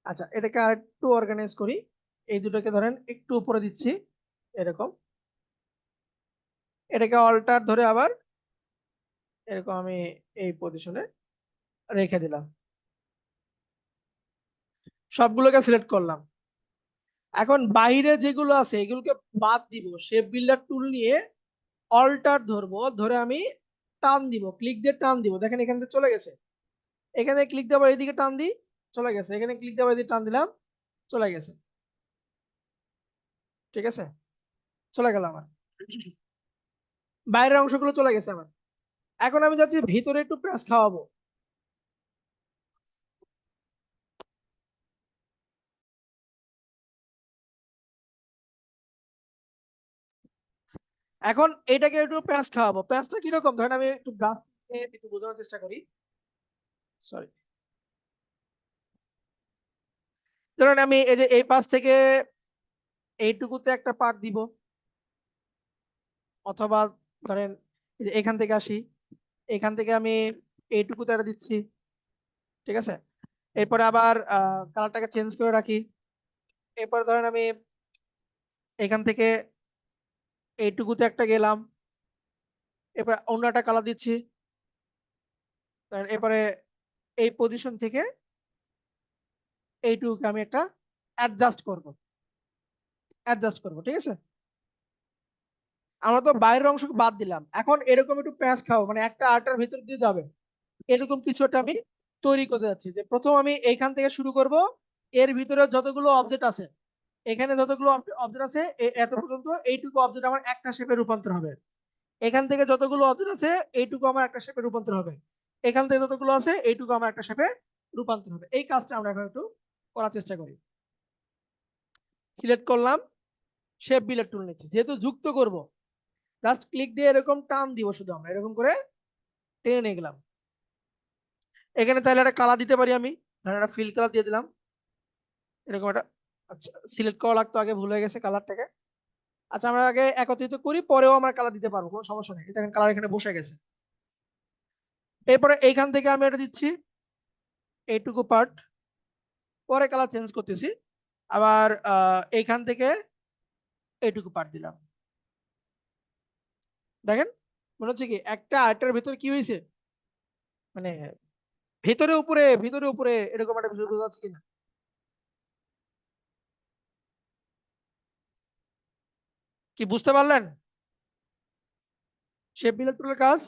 আচ্ছা, এটাকে আর একটু অর্গানাইজ করি, এই দুটোকে ধরেন একটু উপরে দিচ্ছি এরকম, এটাকে অল্টার ধরে আবার এরকম আমি এই পজিশনে রেখে দিলাম, সবগুলোকে সিলেক্ট করলাম। এখন বাইরে যেগুলো আছে এগুলোকে বাদ দিব, শেপ বিল্ডার টুল নিয়ে অল্টার ধরবো, ধরে আমি টান দিব, ক্লিক দিয়ে টান দিব, দেখেন এখান থেকে চলে গেছে, এখানে ক্লিক দেওয়ার এইদিকে টান দিই চলে গেছে, এখানে ক্লিক দেওয়ার এইদিকে টান দিলাম চলে গেছে। ঠিক আছে, চলে গেল আমার, বাইরের অংশগুলো চলে গেছে আমার। এখন আমি যাচ্ছি ভিতরে একটু প্যাঁচ খাওয়াবো। এখন এটাকে একটু প্যাঁচ খাওয়াবো, প্যাঁচটা কিরকম ধরেন আমি একটু গ্রাফ একটু বোঝানোর চেষ্টা করি। সরি, ধরেন আমি এই যে এই পাশ থেকে এইটুকুতে একটা পাক দিব, অথবা ধরেন এই যে এখান থেকে আসি, এখান থেকে আমি এইটুকুতে একটা দিচ্ছি। ঠিক আছে, এরপরে আবার কালারটাকে চেঞ্জ করে রাখি, এরপরে ধরেন আমি এখান থেকে এইটুকুতে একটা গেলাম, এরপর অন্য একটা কালার দিচ্ছি, এরপরে এই পজিশন থেকে এইটুকুকে আমি একটা অ্যাডজাস্ট করব, ঠিক আছে। আমরা তো বাইরের অংশ বাদ দিলাম, এখন এরকম একটু প্যাঁচ খাবো, মানে একটা আটার ভিতর দিয়ে যাবে এরকম কিছু একটা আমি তৈরি করতে যাচ্ছি। যে প্রথম আমি এইখান থেকে শুরু করব, এর ভিতরে যতগুলো অবজেক্ট আছে, এখানে যতগুলো অবজেক্ট আছে এত পর্যন্ত এইটুকু অবজেক্ট আমার একটা শেপে রূপান্তর হবে, এখান থেকে যতগুলো অবজেক্ট আছে এইটুকু আমার একটা শেপে রূপান্তর হবে, এখান থেকে যতগুলো আছে এইটুকু আমার একটা শেপে রূপান্তর হবে। এই কাজটা আমরা এখন একটু করার চেষ্টা করি। সিলেক্ট করলাম, শেপ বিল্ডার টুল নিচ্ছি, যেহেতু যুক্ত করব জাস্ট ক্লিক দিয়ে এরকম টান দিব, শুধু আমরা এরকম করে টেনে নিয়ে গেলাম। এখানে চাইলে একটা কালার দিতে পারি আমি, ধরেন একটা ফিল কালার দিয়ে দিলাম এরকম একটা। আচ্ছা, সিলেক্ট করা লাগতো আগে, ভুল হয়ে গেছে কালারটাকে। আচ্ছা, আমরা আগে একত্রিত করি, পরেও আমরা কালার দিতে পারবো, কোনো সমস্যা নেই, দেখেন কালার এখানে বসে গেছে। এরপরে এইখান থেকে আমি এটা দিচ্ছি এইটুকু পার্ট, পরে কালার চেঞ্জ করতেছি, আবার এইখান থেকে এইটুকু পার্ট দিলাম। দেখেন মনে হচ্ছে কি একটা আর্টের ভিতরে কি হয়েছে, মানে ভিতরে উপরে ভিতরে উপরে এরকম একটা বিষয় বোঝা যাচ্ছে কিনা। কি বুঝতে পারলেন শেপ বিল্ডার টুলের কাজ?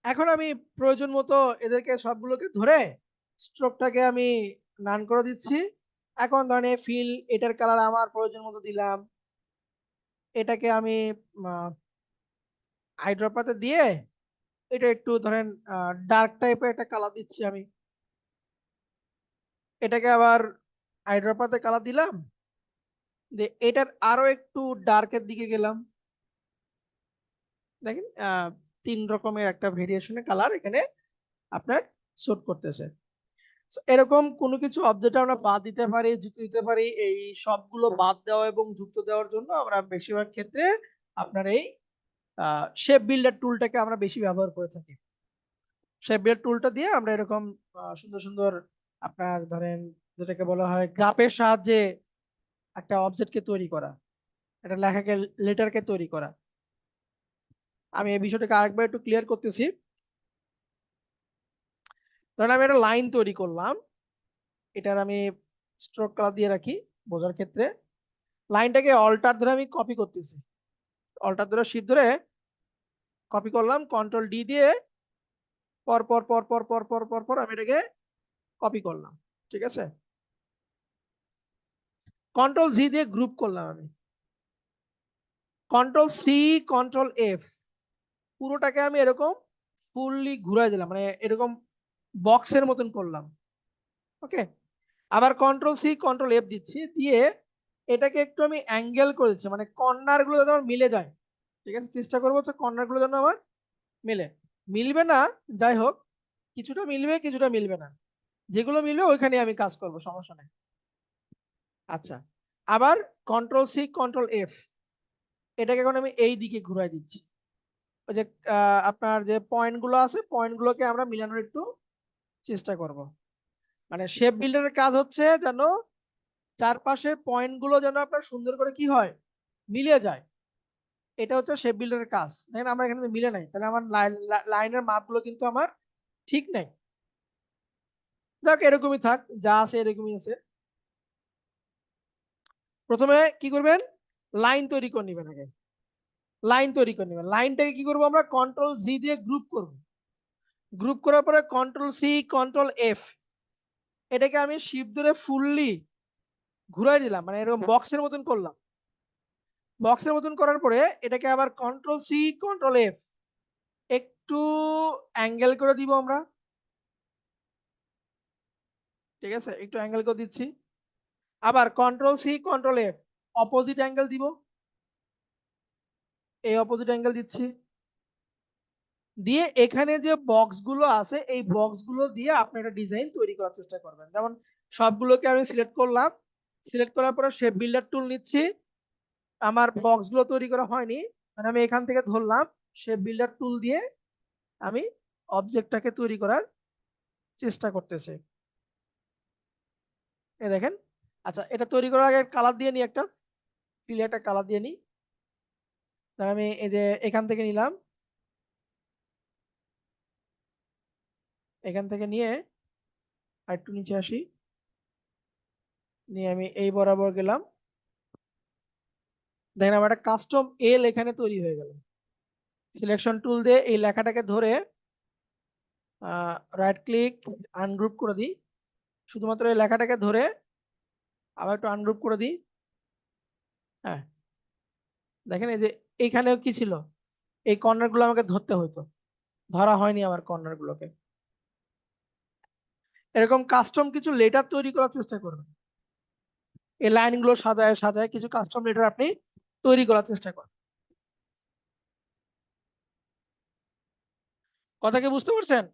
এখন আমি প্রয়োজন মতো এদেরকে সবগুলোকে ধরে স্ট্রোকটাকে আমি নান করে দিচ্ছি। এখন ধরেন ফিল এটার কালার আমার প্রয়োজন মতো দিলাম, এটাকে আমি আইড্রপাতে দিয়ে এটা একটু ধরেন ডার্ক টাইপের একটা কালার দিচ্ছি আমি, এটাকে আবার আইড্রপাতে কালার দিলাম, যে এটার আরো একটু ডার্কের দিকে গেলাম। দেখেন তিন রকমের একটা ভেরিয়েশনের কালার এখানে আপনার শুট করতেছে। So, এরকম কোনো কিছু অবজেক্ট আমরা বাদ দিতে পারি, যুক্ত দিতে পারি। এই সবগুলো বাদ দেওয়া এবং যুক্ত দেওয়ার জন্য আমরা বেশিরভাগ ক্ষেত্রে আপনার এই শেপ বিল্ডার টুলটাকে আমরা বেশি ব্যবহার করে থাকি। শেপ বিল্ডার টুলটা দিয়ে আমরা এরকম সুন্দর সুন্দর আপনার ধরেন যেটাকে বলা হয় গ্রাফের সাহায্যে একটা অবজেক্টকে তৈরি করা, একটা লেখাকে লেটারকে তৈরি করা। আমি এই বিষয়টাকে আরেকবার একটু ক্লিয়ার করতেছি। ধরেন আমি একটা লাইন তৈরি করলাম, এটার আমি স্ট্রোক কালার দিয়ে রাখি বোঝার ক্ষেত্রে। লাইনটাকে অল্টার ধরে আমি কপি করতেছি, অল্টার ধরে শিফট ধরে কপি করলাম, কন্ট্রোল ডি দিয়ে পর পর পর পর পর পর পর পর আমি এটাকে কপি করলাম। ঠিক আছে, কন্ট্রোল জি দিয়ে গ্রুপ করলাম আমি, কন্ট্রোল সি, কন্ট্রোল এফ, পুরোটাকে আমি এরকম ফুললি ঘুরাই দিলাম, মানে এরকম বক্সের মতন করলাম। ওকে, আবার কন্ট্রোল সি কন্ট্রোল এফ দিচ্ছি, দিয়ে এটাকে একটু আমি অ্যাঙ্গেল করে দিচ্ছি, মানে কর্নার গুলো যাতে আমার মিলে যায়। ঠিক আছে, চেষ্টা করবো হচ্ছে কর্নার গুলো যেন আমার মিলে, মিলবে না যাই হোক, কিছুটা মিলবে কিছুটা মিলবে না, যেগুলো মিলবে ওইখানে আমি কাজ করব, সমস্যা নেই। আচ্ছা, আবার কন্ট্রোল সি কন্ট্রোল এফ, এটাকে এখন আমি এই দিকে ঘুরাই দিচ্ছি। ওই যে আপনার যে পয়েন্ট গুলো আছে, পয়েন্ট গুলোকে আমরা মিলানোর একটু চেষ্টা করব। মানে শেপ বিল্ডারের কাজ হচ্ছে যেন চারপাশের পয়েন্ট গুলো যেন আপনার সুন্দর করে কি হয়, মিলে যায়। এটা হচ্ছে শেপ বিল্ডারের কাজ। দেখেন আমার এখানে মিলে নাই, তাহলে আমার লাইনের মাপগুলো কিন্তু আমার ঠিক নাই। যাক, এরকমই থাক, যা আছে এরকমই আছে। প্রথমে কি করবেন, লাইন তৈরি করে নেবেন আগে। লাইন তৈরি করে নেবেন, লাইনটাকে কি করবো আমরা কন্ট্রোল জি দিয়ে গ্রুপ করব। গ্রুপ করার পরে কন্ট্রোল সি কন্ট্রোল এফ, এটাকে আমি শিফট ধরে ফুললি ঘুরাই দিলাম, মানে এরকম বক্সের মতন করলাম। বক্সের মতন করার পরে এটাকে আবার কন্ট্রোল সি কন্ট্রোল এফ একটু অ্যাঙ্গেল করে দিব আমরা। ঠিক আছে, একটু অ্যাঙ্গেল করে দিচ্ছি। আবার control C control F opposite angle দিব, এই অপোজিট অ্যাঙ্গেল দিচ্ছি। দিয়ে এখানে যে বক্স গুলো আছে এই বক্স গুলো দিয়ে আপনি একটা ডিজাইন তৈরি করার চেষ্টা করবেন। যেমন সবগুলোকে আমি সিলেক্ট করলাম, সিলেক্ট করার পরে শেপ বিল্ডার টুল নিচ্ছি। আমার বক্স গুলো তৈরি করা হয়নি, মানে আমি এখান থেকে ধরলাম, শেপ বিল্ডার টুল দিয়ে আমি অবজেক্টটাকে তৈরি করার চেষ্টা করতেছি। এই দেখেন। আচ্ছা, এটা তৈরি করার আগে কালার দিয়ে নিই, একটা ফিলে একটা কালার দিয়ে নিই। তাহলে আমি এই যে এখান থেকে নিলাম, এখান থেকে নিয়ে আর একটু নিচে আসি, নিয়ে আমি এই বরাবর গেলাম। দেখেন আমার একটা কাস্টম এল এখানে তৈরি হয়ে গেল। সিলেকশন টুল দিয়ে এই লেখাটাকে ধরে রাইট ক্লিক আনগ্রুপ করে দিই, শুধুমাত্র এই লেখাটাকে ধরে আবার একটু আনগ্রুপ করে দিই। হ্যাঁ, দেখেন এই যে এইখানেও কি ছিল, এই কর্নার গুলো আমাকে ধরতে হতো, ধরা হয়নি আমার কর্নার গুলোকে। এরকম কাস্টম কিছু লেটার তৈরি করার চেষ্টা করবেন, এই লাইন গুলো সাজায় সাজায় কিছু কাস্টম লেটার আপনি তৈরি করার চেষ্টা করবেন। কথা কি বুঝতে পারছেন?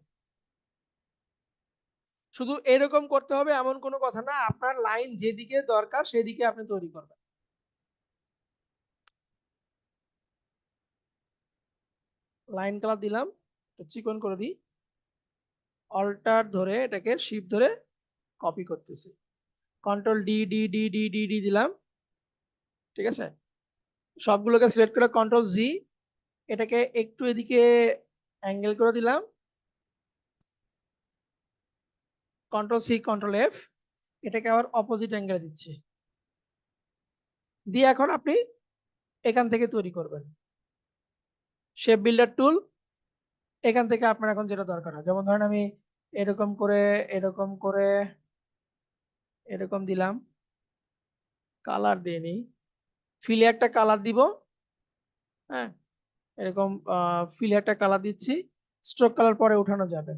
শুধু এরকম করতে হবে এমন কোনো কথা না, আপনার লাইন যেদিকে দরকার সেদিকে আপনি তৈরি করবেন। লাইন কালার দিলাম, চিকন করে দিই, অল্টার ধরে এটাকে শিফট ধরে কপি করতেছি, control D D D D D D দিলাম। ঠিক আছে, সবগুলোকে সিলেক্ট করে কন্ট্রোল জি, এটাকে একটু এদিকে অ্যাঙ্গেল করে দিলাম, কন্ট্রোল সি কন্ট্রোল এফ, এটাকে আবার অপোজিট অ্যাঙ্গেল দিচ্ছি। দিয়ে এখন আপনি এখান থেকে তৈরি করবেন শেপ বিল্ডার টুল। এখান থেকে আপনার এখন যেটা দরকার হয়, যেমন ধরেন আমি এরকম করে এরকম করে এরকম দিলাম, কালার দিয়ে নিই, ফিলে একটা কালার দিব। হ্যাঁ, এরকম ফিলে একটা কালার দিচ্ছি, স্ট্রোক কালার পরে উঠানো যাবে।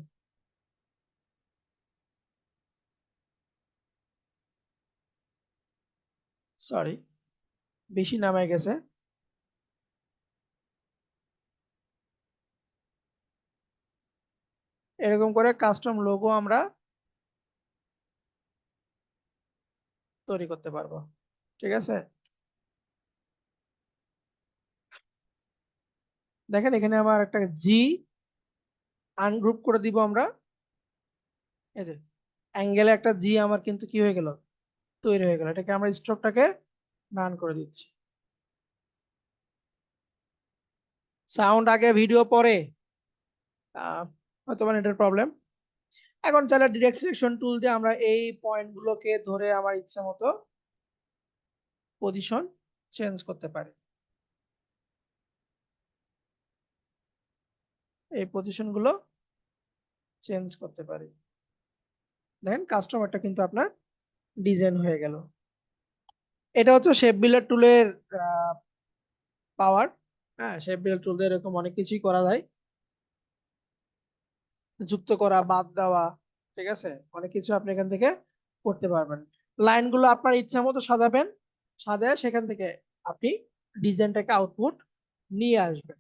সরি, বেশি নামায় গেছে। এরকম করে কাস্টম লোগো আমরা তৈরি করতে পারবো। ঠিক আছে, দেখেন এখানে আমার একটা জি আনগ্রুপ করে দিব আমরা। এই যে অ্যাঙ্গেলে একটা জি আমার কিন্তু কি হয়ে গেল, তৈরি হয়ে গেল। এটাকে আমরা স্ট্রোকটাকে ডান করে দিচ্ছি। সাউন্ড আগে ভিডিও পরে, হয়তো নেটের প্রবলেম। এখন চাইলে ডিরেক্ট সিলেকশন টুল দিয়ে আমরা এই পয়েন্ট গুলোকে ধরে আমার ইচ্ছা মতো পজিশন চেঞ্জ করতে পারি। এই পজিশন গুলো চেঞ্জ করতে পারি। দেখেন কাস্টমারটা কিন্তু আপনার ডিজাইন হয়ে গেল। এটা হচ্ছে শেপ বিল্ডার টুলের পাওয়ার। হ্যাঁ, শেপ বিল্ডার টুল দিয়ে এরকম অনেক কিছুই করা যায়, যুক্ত করা, বাদ দেওয়া, ঠিক আছে, অনেক কিছু আপনি এখান থেকে করতে পারবেন। লাইনগুলো আপনার ইচ্ছা মতো সাজাবেন, সাজায় সেখান থেকে আপনি ডিজাইনটাকে আউটপুট নিয়ে আসবেন।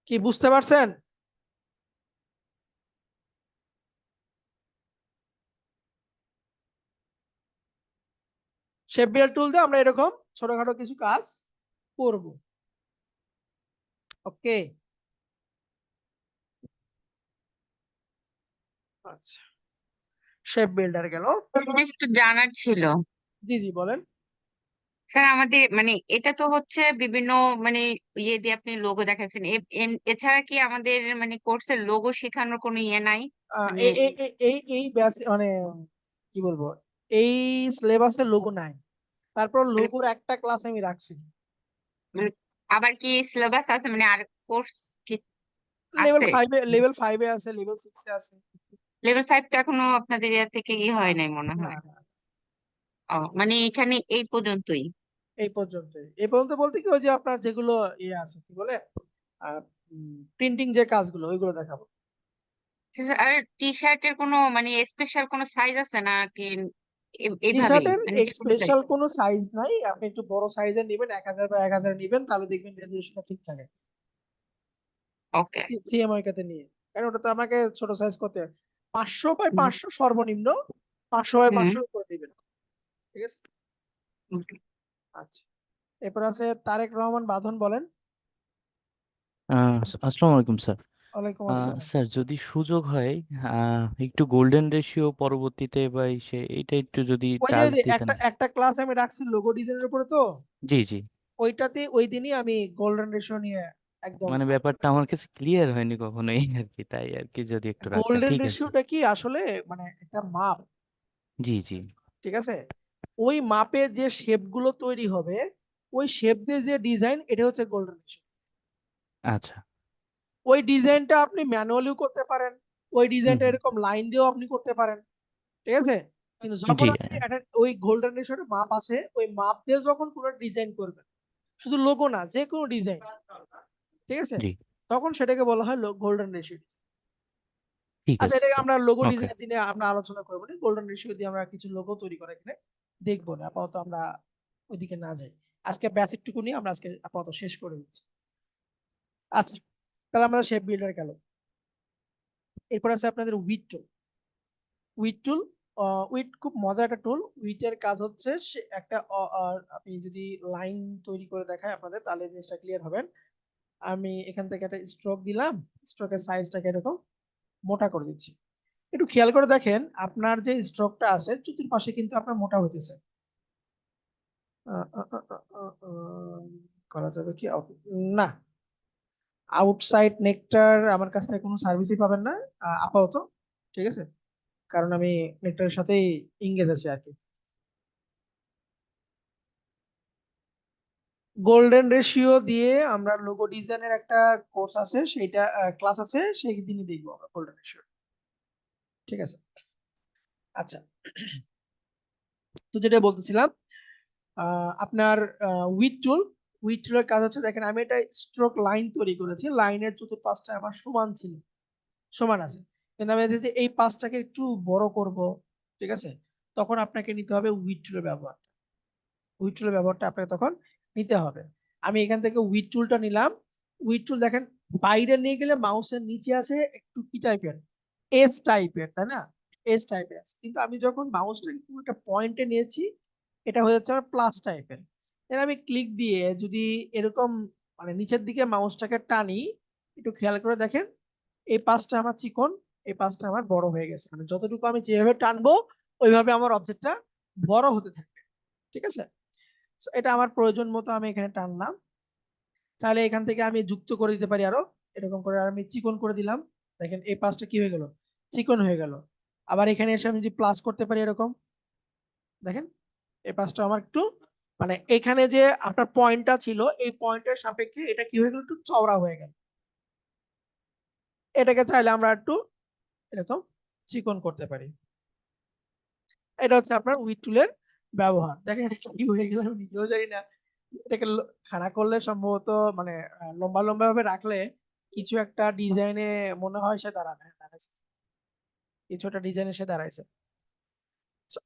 কি বুঝতে পারছেন? শেপ বিল্ডার টুল দিয়ে আমরা এরকম ছোটখাটো কিছু কাজ করব। ওকে, আচ্ছা, শেপ বিল্ডার গেল। জিনিস একটু জানার ছিল জি জি বলেন। স্যার। আমাদের মানে এটা তো হচ্ছে বিভিন্ন মানে ইয়ে দিয়ে আপনি লোগো দেখাচ্ছেন, এছাড়া কি আমাদের মানে কোর্সের লোগো শেখানোর কোনো ইয়ে নাই? মানে এই ব্যাচ মানে কি বলবো, এই সিলেবাসে লোগো নাই, তারপর মানে লোগোর একটা ক্লাস আমি রাখছি। মানে আবার কি সিলেবাস আছে, মানে আর কোর্স কি লেভেল আছে? ফাইভে, লেভেল 5-এ আছে, লেভেল 6-এ আছে। লেভেল 5 তো এখনো আপনাদের ইয়া থেকে হয় নাই মনে না হয়। না, ও মানে এখানে এই পর্যন্তই? এই পর্যন্তই। এই পর্যন্ত বলতে কি, ওই যে আপনার যেগুলো ইয়ে আছে কি বলে, প্রিন্টিং যে কাজগুলো ওইগুলো দেখাবো। আর টি শার্টের কোনো মানে স্পেশাল কোনো সাইজ আছে নাকি টি এইভাবেই শার্টের মানে যে কোনো সাইজ? স্পেশাল কোনো সাইজ নাই, আপনি একটু বড় সাইজের নেবেন, 1000 বা 1000 নেবেন, তাহলে দেখবেন রেজলিউশনটা ঠিক থাকে ওকে। সিএমওয়াই কাতে নিয়ে। কারণ ওটা তো আমাকে ছোট সাইজ করতে হয়। 500 বাই 500 সর্বনিম্ন, 500 বাই 500 করে নেবেন, ঠিক আছে। আচ্ছা, এরপর আছে তারেক রহমান বাঁধন, বলেন। আসসালামু আলাইকুম স্যার। ওয়ালাইকুম আসসালাম। স্যার যদি সুযোগ হয় একটু গোল্ডেন রেশিও পরবর্তীতে বা এইটা একটু যদি টাচ ওই যে দিতেন। একটা একটা ক্লাস আমি রাখছি লোগো ডিজাইনের উপরে, তো জি জি, ওইটাতে ওই দিনই আমি গোল্ডেন রেশিও নিয়ে একদম মানে ব্যাপারটা আমার কাছে ক্লিয়ার হয়নি কখনোই আর কি, তাই আর কি যদি একটু রাখতেন গোল্ডেন ঠিক আছে। রেশিওটা কি আসলে মানে একটা মাপ, জি জি, ঠিক আছে। ওই মাপে যে শেপ গুলো তৈরি হবে, ওই শেপ দিয়ে যে ডিজাইন, এটা হচ্ছে গোল্ডেন রেশিও। আচ্ছা। ওই ডিজাইনটা আপনি ম্যানুয়ালিও করতে পারেন, ওই হুম ডিজাইনটা হুম, এরকম লাইন দিয়েও আপনি করতে পারেন, ঠিক আছে। কিন্তু যখন জি আপনি ওই গোল্ডেন রেশিওর মাপ আছে, ওই মাপ দিয়ে যখন কোনো ডিজাইন করবেন, শুধু লোগো না, যে কোনো ডিজাইন, ঠিক আছে, জি, তখন সেটাকে বলা হয় গোল্ডেন রেশিও। ঠিক আচ্ছা, আছে এটাকে স্যার। আমরা লোগো ওকে। ডিজাইন দিনে আমরা আলোচনা করবো না, গোল্ডেন রেশিও দিয়ে আমরা কিছু লোগো তৈরি করা এখানে দেখবো না, আপাতত আমরা ওইদিকে না যাই। আজকে বেসিক টুকু নিয়ে আমরা আজকে আপাতত শেষ করে দিচ্ছি। আচ্ছা, তাহলে আমাদের শেপ বিল্ডার গেল। এরপর আছে আপনাদের উইড টুল। উইড টুল, উইড খুব মজার একটা টুল। উইটের কাজ হচ্ছে সে একটা আপনি যদি লাইন তৈরি করে দেখায় আপনাদের, তাহলে জিনিসটা ক্লিয়ার হবেন। আমি এখান থেকে একটা স্ট্রোক দিলাম, স্ট্রোকের সাইজটাকে এরকম মোটা করে দিচ্ছি। একটু খেয়াল করে দেখেন, আপনার যে স্ট্রোকটা আছে চতুর্পাশে কিন্তু আপনার মোটা হইতেছে। আহ, আহ, আহ, আহ, আহ, করা যাবে কি না, আউটসাইড নেকটার আমার কাছ থেকে কোনো সার্ভিসই পাবেন না আপাতত, ঠিক আছে, কারণ আমি নেকটারের সাথেই ইংগেজ আছি আর কি। গোল্ডেন রেশিও দিয়ে আমরা লোগো ডিজাইনের একটা কোর্স আছে, সেইটা ক্লাস আছে, সেই দিনই দেখবো আমরা গোল্ডেন রেশিও, ঠিক আছে। আচ্ছা, তো যেটা বলতেছিলাম, আপনার উইড টুল, উইড টুলের কাজ হচ্ছে, দেখেন আমি একটা স্ট্রোক লাইন তৈরি করেছি, লাইনের চতুর্পাশটা আমার সমান ছিল, সমান আছে, কিন্তু আমি যদি এই পাশটাকে একটু বড় করব, ঠিক আছে, তখন আপনাকে নিতে হবে উইড টুলের ব্যবহার। উইড টুলের ব্যবহারটা আপনাকে তখন নিতে হবে। আমি এখান থেকে উইড টুলটা নিলাম। উইড টুল দেখেন বাইরে নিয়ে গেলে মাউসের নিচে আছে একটু কি টাইপের, এস টাইপের, তাই না, এস টাইপের আছে, কিন্তু আমি যখন মাউসটাকে কোনো একটা পয়েন্টে নিয়েছি, এটা হয়ে যাচ্ছে আমার প্লাস টাইপের। এর আমি ক্লিক দিয়ে যদি এরকম মানে নিচের দিকে মাউসটাকে টানি, একটু খেয়াল করে দেখেন, এই পাশটা আমার চিকন, এই পাশটা আমার বড় হয়ে গেছে, মানে যতটুকু আমি যেভাবে টানবো ওইভাবে আমার অবজেক্টটা বড় হতে থাকবে, ঠিক আছে। So, এটা আমার প্রয়োজন মতো আমি এখানে টানলাম। তাহলে এখান থেকে আমি যুক্ত করে দিতে পারি আরো, এরকম করে আর আমি চিকন করে দিলাম। দেখেন এই পাশটা কি হয়ে গেল, চিকন হয়ে গেল। আবার এখানে এসে আমি যদি প্লাস করতে পারি এরকম, দেখেন এই পাশটা আমার একটু মানে এখানে যে আপনার পয়েন্টটা ছিল, এই পয়েন্টের সাপেক্ষে এটা কি হয়ে গেল, একটু চওড়া হয়ে গেল। এটাকে চাইলে আমরা একটু এরকম চিকন করতে পারি। এটা হচ্ছে আপনার উইড টুলের ব্যবহার। দেখেন এটা কি হয়ে গেল আমি নিজেও জানি না, এটাকে খাড়া করলে সম্ভবত মানে লম্বা লম্বা ভাবে রাখলে কিছু একটা ডিজাইনে মনে হয় সে দাঁড়াবে, দাঁড়াইছে, কিছু একটা ডিজাইনে সে দাঁড়াইছে।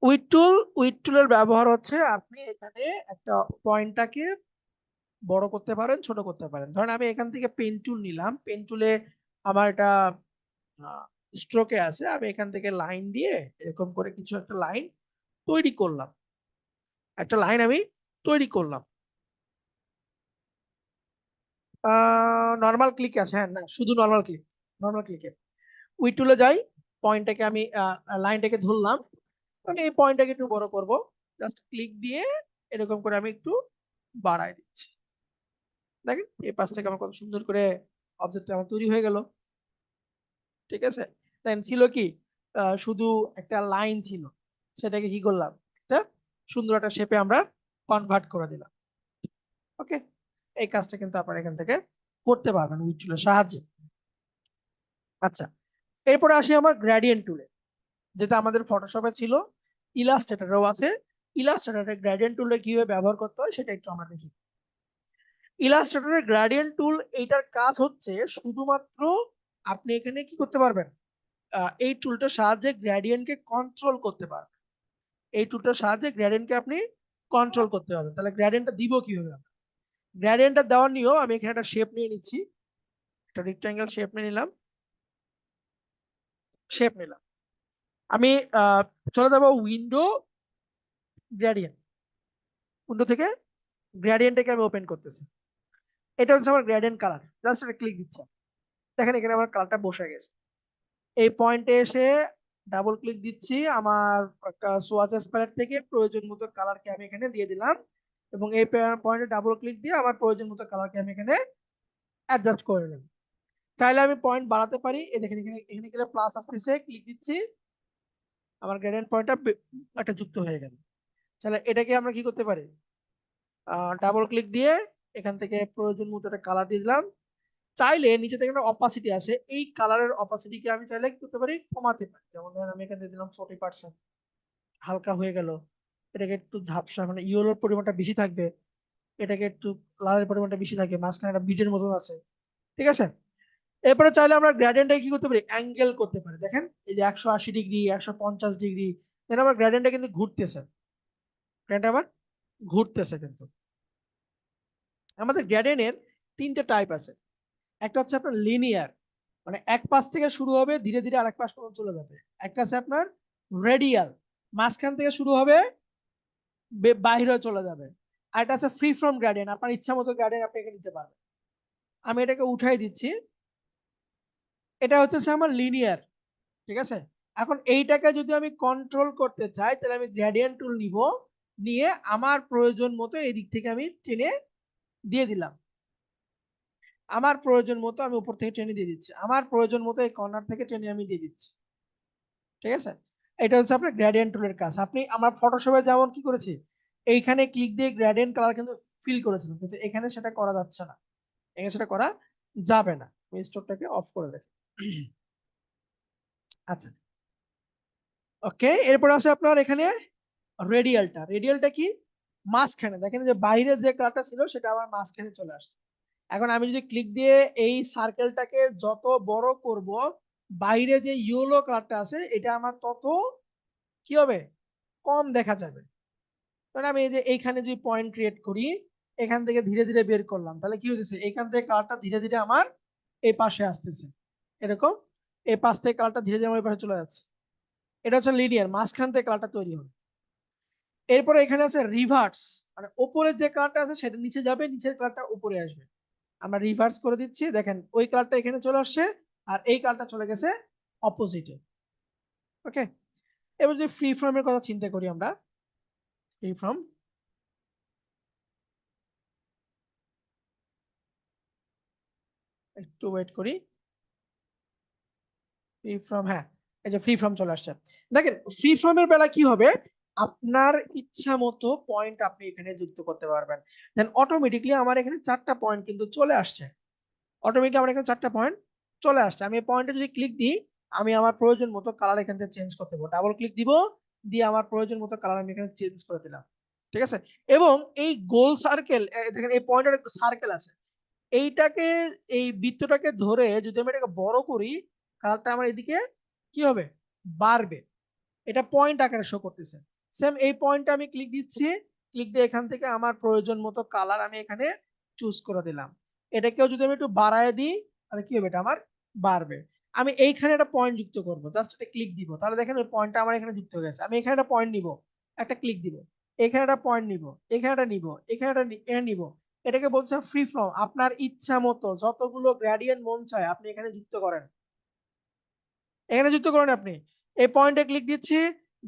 উইড টুলের ব্যবহার হচ্ছে আপনি এখানে একটা পয়েন্টটাকে বড় করতে পারেন, ছোট করতে পারেন। ধরেন আমি এখান থেকে পেন টুল নিলাম, পেন টুলে আমার এটা স্ট্রোকে আছে, আমি এখান থেকে লাইন দিয়ে এরকম করে কিছু একটা লাইন তৈরি করলাম, একটা লাইন আমি তৈরি করলাম। নর্মাল ক্লিক আছে, হ্যাঁ না শুধু নর্মাল ক্লিক, নর্মাল ক্লিকে উইড টুলে যাই, পয়েন্টটাকে আমি লাইনটাকে ধরলাম, আমি এই পয়েন্টটাকে একটু বড় করব, জাস্ট ক্লিক দিয়ে এরকম করে আমি একটু বাড়াই দিচ্ছি। দেখেন এই পাশ থেকে আমার কত সুন্দর করে অবজেক্টটা আমার তৈরি হয়ে গেল। ঠিক আছে, দেন ছিল কি শুধু একটা লাইন ছিল, সেটাকে কি করলাম, একটা সুন্দর একটা শেপে আমরা কনভার্ট করে দিলাম। ওকে, এই কাজটা কিন্তু আপনারা এখান থেকে করতে পারবেন উইড টুলের সাহায্যে। আচ্ছা, এরপরে আসি আমার গ্রেডিয়েন্ট টুলে, যেটা আমাদের ফটোশপে ছিল, ইলাস্ট্রেটরেও আছে। ইলাস্ট্রেটরে গ্রেডিয়েন্ট টুলটা কিভাবে ব্যবহার করতে হয় সেটা একটু আমরা দেখি। ইলাস্ট্রেটরের গ্রেডিয়েন্ট টুল, এইটার কাজ হচ্ছে শুধুমাত্র আপনি এখানে কি করতে পারবেন, এই টুলটার সাহায্যে গ্রেডিয়েন্টকে কন্ট্রোল করতে পারবেন। এই টুলটার সাহায্যে গ্রেডিয়েন্টকে আপনি কন্ট্রোল করতে পারবেন। তাহলে গ্রেডিয়েন্টটা দিব কিভাবে আমরা, গ্রেডিয়েন্টটা দেওয়ার নিয়ম, আমি এখানে একটা শেপ নিয়ে নিচ্ছি, একটা রেক্টাঙ্গেল শেপ নিয়ে নিলাম, শেপ নিলাম। আমি চলে যাবো উইন্ডো, গ্রেডিয়েন্ট, উইন্ডো থেকে গ্রেডিয়েন্টটাকে আমি ওপেন করতেছি। এটা হচ্ছে আমার গ্রেডিয়েন্ট কালার, জাস্ট এটা ক্লিক দিচ্ছি, দেখেন এখানে আমার কালারটা বসে গেছে। এই পয়েন্টে এসে ডাবল ক্লিক দিচ্ছি, আমার একটা সোয়াচেস প্যালেট থেকে প্রয়োজন মতো কালারকে আমি এখানে দিয়ে দিলাম, এবং এই পয়েন্টে ডাবল ক্লিক দিয়ে আমার প্রয়োজন মতো কালারকে আমি এখানে অ্যাডজাস্ট করে নিলাম। চাইলে আমি পয়েন্ট বাড়াতে পারি, এই দেখেন এখানে এখানে গেলে প্লাস আসতেছে, ক্লিক দিচ্ছি, আমার গ্রেডিয়েন্ট পয়েন্টটা একটা যুক্ত হয়ে গেল। তাহলে এটাকে আমরা কি করতে পারি, ডাবল ক্লিক দিয়ে এখান থেকে প্রয়োজন মতো একটা কালার দিয়ে দিলাম। চাইলে নিচে থেকে একটা অপাসিটি আছে, এই কালারের অপাসিটিকে আমি চাইলে কি করতে পারি, কমাতে পারি। যেমন ধরেন আমি এখানে দিয়ে দিলাম 40%, হালকা হয়ে গেল। এটাকে একটু ঝাপসা, মানে ইয়েলোর পরিমাণটা বেশি থাকবে, এটাকে একটু লালের পরিমাণটা বেশি থাকবে, মাঝখানে একটা বিটের মতন আছে। ঠিক আছে, এরপরে চাইলে আমরা গ্রেডিয়েন্টটাকে কি করতে পারি, অ্যাঙ্গেল করতে পারি। দেখেন এই যে 180 ডিগ্রি, 150 ডিগ্রি, দেন আমার গ্রেডিয়েন্টটা কিন্তু ঘুরতেছে, গ্রেডিয়েন্ট আমার ঘুরতেছে কিন্তু। আমাদের গ্রেডিয়েন্টের তিনটে টাইপ আছে। একটা হচ্ছে আপনার লিনিয়ার, মানে এক পাশ থেকে শুরু হবে ধীরে ধীরে আরেক পাশ পর্যন্ত চলে যাবে। একটা আছে আপনার রেডিয়াল, মাঝখান থেকে শুরু হবে বাইরে চলে যাবে। আর একটা আছে ফ্রি ফ্রম গ্রেডিয়েন্ট, আপনার ইচ্ছা মতো গ্রেডিয়েন্ট আপনি এখানে নিতে পারবেন। আমি এটাকে উঠাই দিচ্ছি, এটা হচ্ছে আমার লিনিয়ার। ঠিক আছে, এখন এইটাকে যদি আমি কন্ট্রোল করতে চাই, তাহলে আমি গ্রেডিয়েন্ট টুল নিব, নিয়ে আমার প্রয়োজন মতো এই দিক থেকে আমি টেনে দিয়ে দিলাম, আমার প্রয়োজন মতো আমি উপর থেকে টেনে দিয়ে দিচ্ছি, আমার প্রয়োজন মতো এই কর্নার থেকে টেনে আমি দিয়ে দিচ্ছি। ঠিক আছে, এটা হচ্ছে আপনার গ্রেডিয়েন্ট টুলের কাজ। আপনি আমার ফটোশপে যেমন কি করেছি, এইখানে ক্লিক দিয়ে গ্রেডিয়েন্ট কালার কিন্তু ফিল করেছিলাম, কিন্তু এখানে সেটা করা যাচ্ছে না, এখানে সেটা করা যাবে না। আমি স্টকটাকে অফ করে রাখি। আচ্ছা, ওকে, এরপর আছে আপনার এখানে রেডিয়ালটা। রেডিয়ালটা কি, মাঝখানে দেখেন যে বাইরে যে কালারটা ছিল সেটা আমার মাঝখানে চলে আসে। এখন আমি যদি ক্লিক দিয়ে এই সার্কেলটাকে যত বড় করব, বাইরে যে ইয়েলো কালারটা আছে এটা আমার তত কি হবে, কম দেখা যাবে। তাহলে আমি এই যে এইখানে যদি পয়েন্ট ক্রিয়েট করি, এখান থেকে ধীরে ধীরে বের করলাম, তাহলে কি হচ্ছে, এখান থেকে কালারটা ধীরে ধীরে আমার এই পাশে আসতেছে, এরকম এই পাশ থেকে কালারটা ধীরে ধীরে আমার এই পাশে চলে যাচ্ছে। এটা হচ্ছে লিনিয়ার, মাঝখান থেকে কালারটা তৈরি হবে। এরপরে এখানে আছে রিভার্স, মানে উপরে যে কালারটা আছে সেটা নিচে যাবে, নিচের কালারটা উপরে আসবে। আমরা রিভার্স করে দিচ্ছি, দেখেন ওই কালারটা এখানে চলে আসছে, আর এই কালারটা চলে গেছে অপোজিটে। ওকে, এবার যদি ফ্রি ফর্মের কথা চিন্তা করি, আমরা ফ্রি ফর্ম, একটু ওয়েট করি, ফ্রি ফর্ম, হ্যাঁ এই যে ফ্রি ফর্ম চলে আসছে। দেখেন ফ্রি ফর্মের বেলা কি হবে, আপনার ইচ্ছা মতো পয়েন্ট আপনি এখানে যুক্ত করতে পারবেন। দেন অটোমেটিকলি আমার এখানে 4টা পয়েন্ট কিন্তু চলে আসছে, অটোমেটিকলি আমার এখানে 4টা পয়েন্ট চলে আসছে। আমি এই পয়েন্টে যদি ক্লিক দিই, আমি আমার প্রয়োজন মতো কালার এখান থেকে চেঞ্জ করতে পারবো, ডাবল ক্লিক দিব, দিয়ে আমার প্রয়োজন মতো কালার আমি এখানে চেঞ্জ করে দিলাম। ঠিক আছে। এবং এই গোল সার্কেল, দেখেন এই পয়েন্টের সার্কেল আছে, এইটাকে, এই বৃত্তটাকে ধরে যদি আমি এটাকে বড় করি, কালারটা আমার এদিকে কি হবে, বাড়বে। এটা পয়েন্ট আকারে শো করতেছে। সেম এই পয়েন্টে আমি ক্লিক দিচ্ছি, ক্লিক দিয়ে এখান থেকে আমার প্রয়োজন মতো কালার আমি এখানে চুজ করে দিলাম। এটাকেও যদি আমি একটু বাড়ায় দিই তাহলে কি হবে, এটা আমার বাড়বে। আমি এইখানে একটা পয়েন্ট যুক্ত করব, জাস্ট একটা ক্লিক দিব, তাহলে দেখেন ওই পয়েন্টটা আমার এখানে যুক্ত হয়ে গেছে। আমি এখানে একটা পয়েন্ট নিব, একটা ক্লিক দিব, এখানে একটা পয়েন্ট নিব, এখানে একটা নিব, এখানে একটা এটা নিব। এটাকে বলছে ফ্রি ফর্ম, আপনার ইচ্ছা মতো যতগুলো গ্রেডিয়েন্ট মন চায় আপনি এখানে যুক্ত করেন, এখানে যুক্ত করেন আপনি। এই পয়েন্টে ক্লিক দিচ্ছি,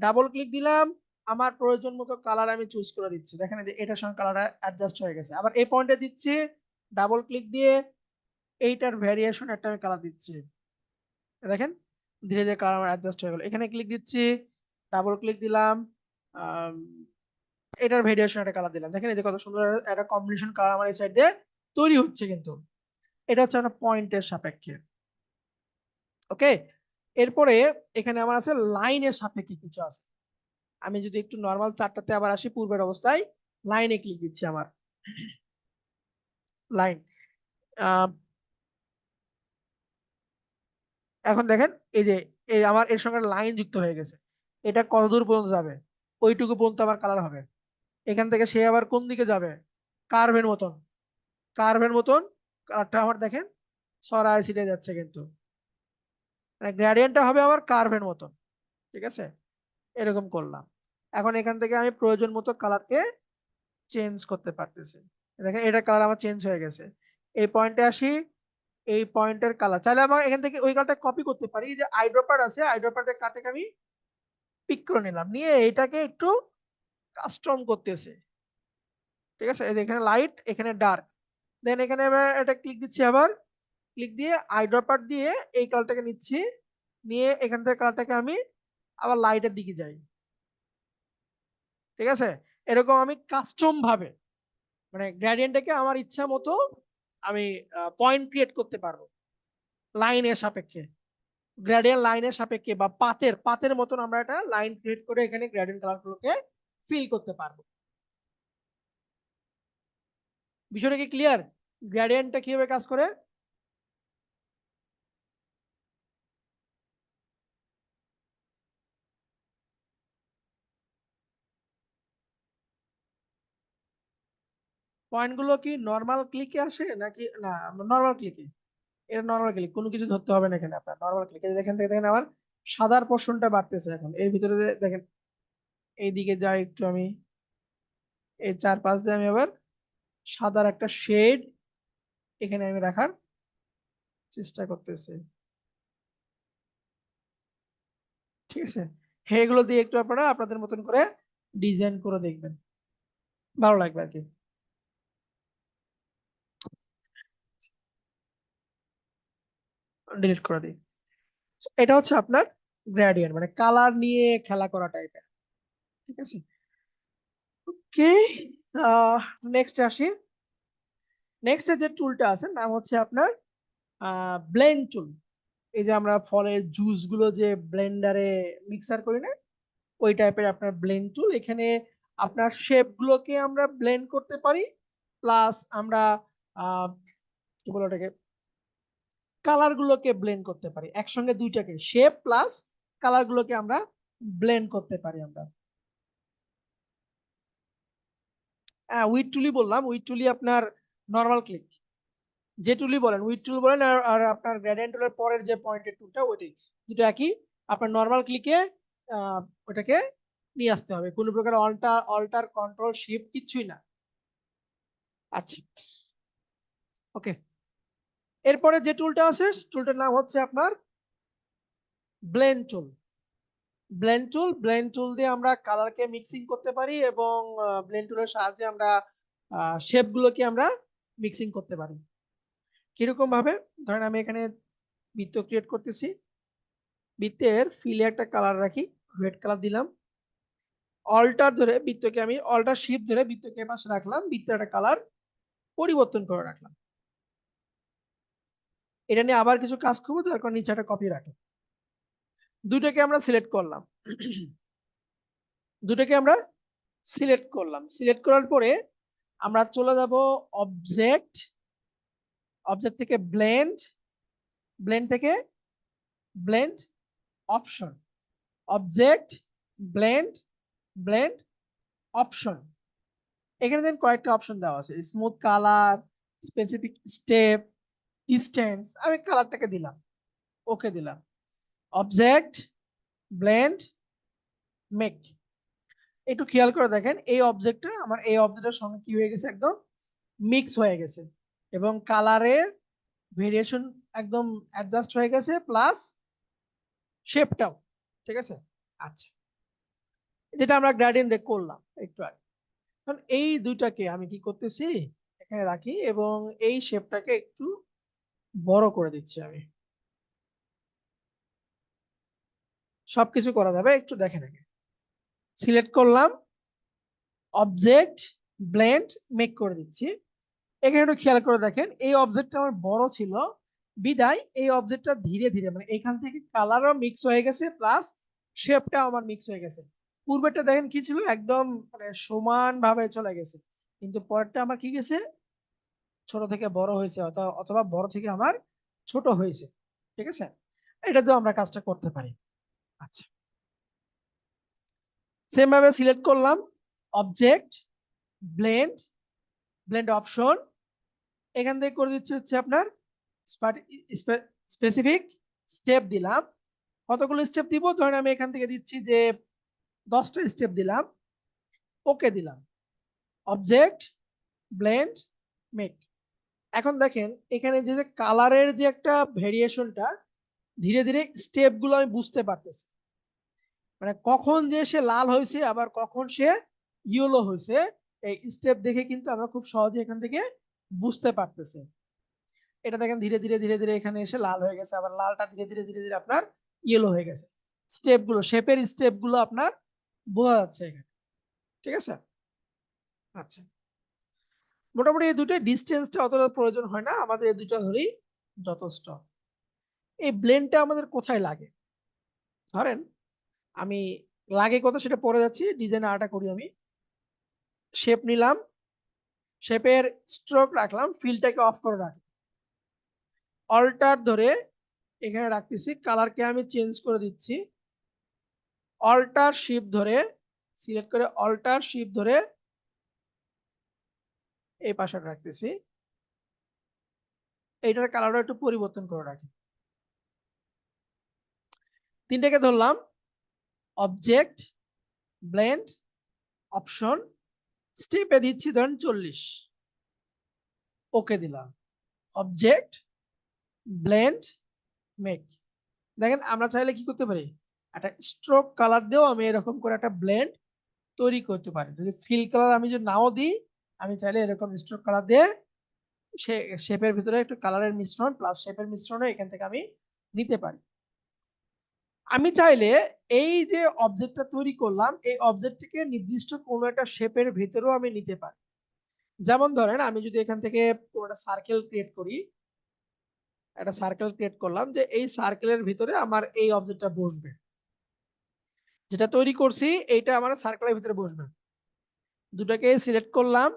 ডাবল ক্লিক দিলাম, আমার প্রয়োজন মতো কালার আমি চুজ করে দিচ্ছি, দেখেন এই যে এটার সঙ্গে কালার অ্যাডজাস্ট হয়ে গেছে। আবার এই পয়েন্টে দিচ্ছি, ডাবল ক্লিক দিয়ে এইটার ভ্যারিয়েশন একটা আমি কালার দিচ্ছি, দেখেন ধীরে ধীরে কালার আমার অ্যাডজাস্ট হয়ে গেল। এখানে ক্লিক দিচ্ছি, ডাবল ক্লিক দিলাম, আম, এটার ভেরিয়েশন একটা কালার দিলাম, দেখেন এই যে কত সুন্দর একটা কম্বিনেশন কালার আমার এই সাইড দিয়ে তৈরি হচ্ছে। কিন্তু এটা হচ্ছে একটা পয়েন্টের সাপেক্ষে। ওকে, এরপরে এখানে আমার আছে লাইনের সাপেক্ষে কিছু আছে। আমি যদি একটু নর্মাল চারটাতে আবার আসি, পূর্বের অবস্থায় লাইনে ক্লিক দিচ্ছি, আমার লাইন। এখন দেখেন এই যে এই আমার এর সঙ্গে লাইন যুক্ত হয়ে গেছে, এটা কত দূর পর্যন্ত যাবে, ওইটুকু পর্যন্ত আমার কালার হবে। এখান থেকে সে আবার কোন দিকে যাবে, কার্ভের মতন, কার্ভের মতন কালারটা আমার দেখেন সরায় ছিটে যাচ্ছে, কিন্তু মানে গ্রেডিয়েন্টটা হবে আমার কার্ভের মতন। ঠিক আছে, এরকম করলাম। এখন এখান থেকে আমি প্রয়োজন মতো কালারকে চেঞ্জ করতে পারতেছি, দেখেন এটা কালার আমার চেঞ্জ হয়ে গেছে। এই পয়েন্টে আসি, এই পয়েন্টের কালার চাইলে আমার এখান থেকে ওই কালারটা কপি করতে পারি, যে আইড্রপার আছে, আইড্রপার দিয়ে কাটে আমি পিক করে নিলাম, নিয়ে এটাকে একটু কাস্টম করতেছে। ঠিক আছে, এই যে এখানে লাইট, এখানে ডার্ক, দেন এখানে আবার এটা ক্লিক দিচ্ছি, আবার ক্লিক দিয়ে আইড্রপার দিয়ে এই কালারটাকে নিচ্ছি, নিয়ে এখান থেকে কালারটাকে আমি আবার লাইটের দিকে যাই। ঠিক আছে, এরকম আমি কাস্টম ভাবে মানে গ্রেডিয়েন্টটাকে আমার ইচ্ছা মতো আমি পয়েন্ট ক্রিয়েট করতে পারবো লাইনের সাপেক্ষে, গ্রেডিয়েন্ট লাইনের সাপেক্ষে, বা পাতের পাতের মতন আমরা একটা লাইন ক্রিয়েট করে এখানে গ্রেডিয়েন্ট কালারগুলোকে ফিল করতে পারবো। বিষয়টা কি ক্লিয়ার, গ্রেডিয়েন্টটা কিভাবে কাজ করে? পয়েন্টগুলো কি নর্মাল ক্লিকে আসে নাকি না? নর্মাল ক্লিকে, এটা নর্মাল ক্লিক, কোনো কিছু ধরতে হবে না এখানে আপনার, নর্মাল ক্লিক। দেখেন থেকে দেখেন আমার সাদার পোর্শনটা বাড়তেছে, এখন এর ভিতরে দেখেন এইদিকে যাই একটু আমি, এই চারপাশ দিয়ে আমি আবার সাদার একটা শেড এখানে আমি রাখার চেষ্টা করতেছি। ঠিক আছে, হ্যাঁ এগুলো দিয়ে একটু আপনারা আপনাদের মতন করে ডিজাইন করে দেখবেন, ভালো লাগবে আর কি। ডিলিট করে দিই। এটা হচ্ছে আপনার গ্রেডিয়েন্ট, মানে কালার নিয়ে খেলা করা টাইপের। ঠিক আছে, ওকে, নেক্সট আসি। নেক্সট যে টুলটা আছে নাম হচ্ছে আপনার ব্লেন্ড টুল। এই যে আমরা ফলের জুস গুলো যে ব্লেন্ডারে মিক্সার করি না, ওই টাইপের আপনার ব্লেন্ড টুল। এখানে আপনার শেপ গুলোকে আমরা ব্লেন্ড করতে পারি, প্লাস আমরা কি বলে ওটাকে, কালার গুলোকে ব্লেন্ড করতে পারি একসঙ্গে, দুইটাকে শেপ প্লাস কালার গুলোকে আমরা ব্লেন্ড করতে পারি আমরা। উইথ টুলি বললাম, উইথ টুলি আপনার নর্মাল ক্লিক, যে টুলি বলেন উইথ টুল বলেন, আর আপনার গ্রেডিয়েন্ট টুলের পরের যে পয়েন্টের টুলটা ওইটাই, দুটো একই। আপনার নর্মাল ক্লিকে ওটাকে নিয়ে আসতে হবে, কোনো প্রকার অল্টার কন্ট্রোল শিফট কিচ্ছুই না। আচ্ছা, ওকে, এরপরে যে টুলটা আছে টুলটার নাম হচ্ছে আপনার ব্লেন্ড টুল। ব্লেন্ড টুল দিয়ে আমরা কালারকে মিক্সিং করতে পারি, এবং ব্লেন্ড টুলের সাহায্যে আমরা শেপ গুলোকে আমরা মিক্সিং করতে পারি। কিরকম ভাবে, ধরেন আমি এখানে বৃত্ত ক্রিয়েট করতেছি, বৃত্তের ফিলে একটা কালার রাখি, রেড কালার দিলাম, অল্টার ধরে বৃত্তকে আমি অল্টার শিফট ধরে বৃত্তকে পাশে রাখলাম, বৃত্তের একটা কালার পরিবর্তন করে রাখলাম। এটা নিয়ে আবার কিছু কাজ করবো, তার কারণ নিচে একটা কপি রাখলাম। দুইটাকে আমরা সিলেক্ট করলাম, দুটাকে আমরা সিলেক্ট করলাম, সিলেক্ট করার পরে আমরা চলে যাব অবজেক্ট, অবজেক্ট থেকে ব্লেন্ড, ব্লেন্ড থেকে blend option, object blend, blend option. এখানে দেন কয়েকটা অপশন দেওয়া আছে, smooth colour, specific step, distance. আমি কালারটাকে দিলাম, ওকে দিলাম। অবজেক্ট ব্লেন্ড মেক, একটু খেয়াল করে দেখেন এই অবজেক্টটা আমার এই অবজেক্টের সঙ্গে কি হয়ে গেছে, একদম মিক্স হয়ে গেছে এবং কালারের ভেরিয়েশন একদম অ্যাডজাস্ট হয়ে গেছে, প্লাস শেপটাও ঠিক আছে। আচ্ছা, যেটা আমরা গ্রেডিয়েন্ট দিয়ে করলাম একটু আগে। এখন এই দুইটাকে আমি কি করতেছি, এখানে রাখি এবং এই শেপটাকে একটু বড় করে দিচ্ছি আমি। সবকিছু করা যাবে, একটু দেখেন আগে। সিলেক্ট করলাম, অবজেক্ট ব্লেন্ড মেক করে দিচ্ছি। এখানে একটু খেয়াল করে দেখেন এই অবজেক্টটা আমার বড় ছিল বিদায় এই অবজেক্টটা ধীরে ধীরে মানে এখান থেকে কালারও মিক্স হয়ে গেছে, প্লাস শেপটাও আমার মিক্স হয়ে গেছে। পূর্বেরটা দেখেন কি ছিল, একদম মানে সমান ভাবে চলে গেছে, কিন্তু পরেরটা আমার কি গেছে, ছোট থেকে বড় হয়েছে, অথবা বড় থেকে আমার ছোট হয়েছে। ঠিক আছে, এটা তো আমরা কাজটা করতে পারি। আচ্ছা, সেম ভাবে সিলেক্ট করলাম, অবজেক্ট ব্লেন্ড, ব্লেন্ড অপশন, এখান থেকে করে দিচ্ছি হচ্ছে আপনার স্পেসিফিক স্টেপ দিলাম। কতগুলো স্টেপ দিব, ধরেন আমি এখান থেকে দিচ্ছি যে 10টা স্টেপ দিলাম, ওকে দিলাম। Object blend make. এখন দেখেন এখানে যে কালারের যে একটা ভেরিয়েশনটা, ধীরে ধীরে স্টেপ গুলো আমি বুঝতে পারতেছি, মানে কখন যে সে লাল হয়েছে আবার কখন সে ইয়েলো হয়েছে, এই স্টেপ দেখে কিন্তু আমরা খুব সহজে এখান থেকে বুঝতে পারতেছি। এটা দেখেন ধীরে ধীরে ধীরে ধীরে এখানে এসে লাল হয়ে গেছে, আবার লালটা ধীরে ধীরে ধীরে ধীরে আপনার ইয়েলো হয়ে গেছে। স্টেপ গুলো, শেপের স্টেপ গুলো আপনার বোঝা যাচ্ছে এখানে। ঠিক আছে, আচ্ছা, মোটামুটি এই দুটো ডিস্টেন্সটা অতটা প্রয়োজন হয় না আমাদের, এই দুটো ধরেই যথেষ্ট। এই ব্লেন্ডটা আমাদের কোথায় লাগে, ধরেন আমি লাগে কত সেটা পরে যাচ্ছি, ডিজাইন আর্টটা করি আমি। শেপ নিলাম, শেপের স্ট্রোক রাখলাম, ফিলটাকে অফ করে রাখলাম, অল্টার ধরে এখানে রাখতেছি, কালারকে আমি চেঞ্জ করে দিচ্ছি, অল্টার শিফট ধরে সিলেক্ট করে অল্টার শিফট ধরে এই পাশে রাখতেছি, এইটার কালারটা একটু পরিবর্তন করে রাখি। তিনটাকে ধরলাম, অবজেক্ট ব্লেন্ড অপশন, স্টেপে দিচ্ছি ধরেন 40, ওকে দিলাম। অবজেক্ট ব্লেন্ড মেক, দেখেন আমরা চাইলে কি করতে পারি, একটা স্ট্রোক কালার দিয়েও আমি এরকম করে একটা ব্লেন্ড তৈরি করতে পারি। যদি ফিল কালার আমি যদি নাও দিই, আমি চাইলে এরকম স্ট্রোক কালার দিয়ে সে শেপের ভিতরে একটু কালারের মিশ্রণ প্লাস শেপের মিশ্রণ এখান থেকে আমি নিতে পারি। আমি চাইলে এই যে অবজেক্টটা তৈরি করলাম এই অবজেক্টটিকে নির্দিষ্ট কোনো একটা শেপের ভিতরেও আমি নিতে পারি। যেমন ধরেন আমি যদি এখান থেকে কোনো একটা সার্কেল ক্রিয়েট করি, একটা সার্কেল ক্রিয়েট করলাম যে এই সার্কেলের ভিতরে আমার এই অবজেক্টটা বসবে, যেটা তৈরি করছি এইটা আমার সার্কেলের ভিতরে বসবে। দুটোকে সিলেক্ট করলাম,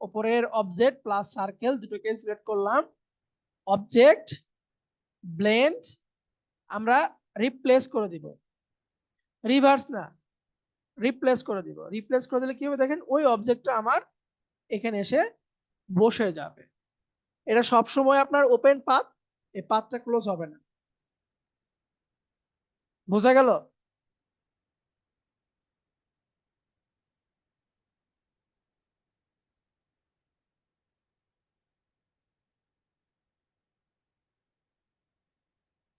উপরের অবজেক্ট প্লাস সার্কেল দুটোকে সিলেক্ট করলাম, অবজেক্ট ব্লেন্ড আমরা রিপ্লেস করে দিব, রিভার্স না, রিপ্লেস করে দিব। রিপ্লেস করে দিলে কি হবে দেখেন, ওই অবজেক্টটা আমার এখানে এসে বসে যাবে। এটা সব সময় আপনার ওপেন পাথ, এই পাথটা ক্লোজ হবে না। বোঝা গেল?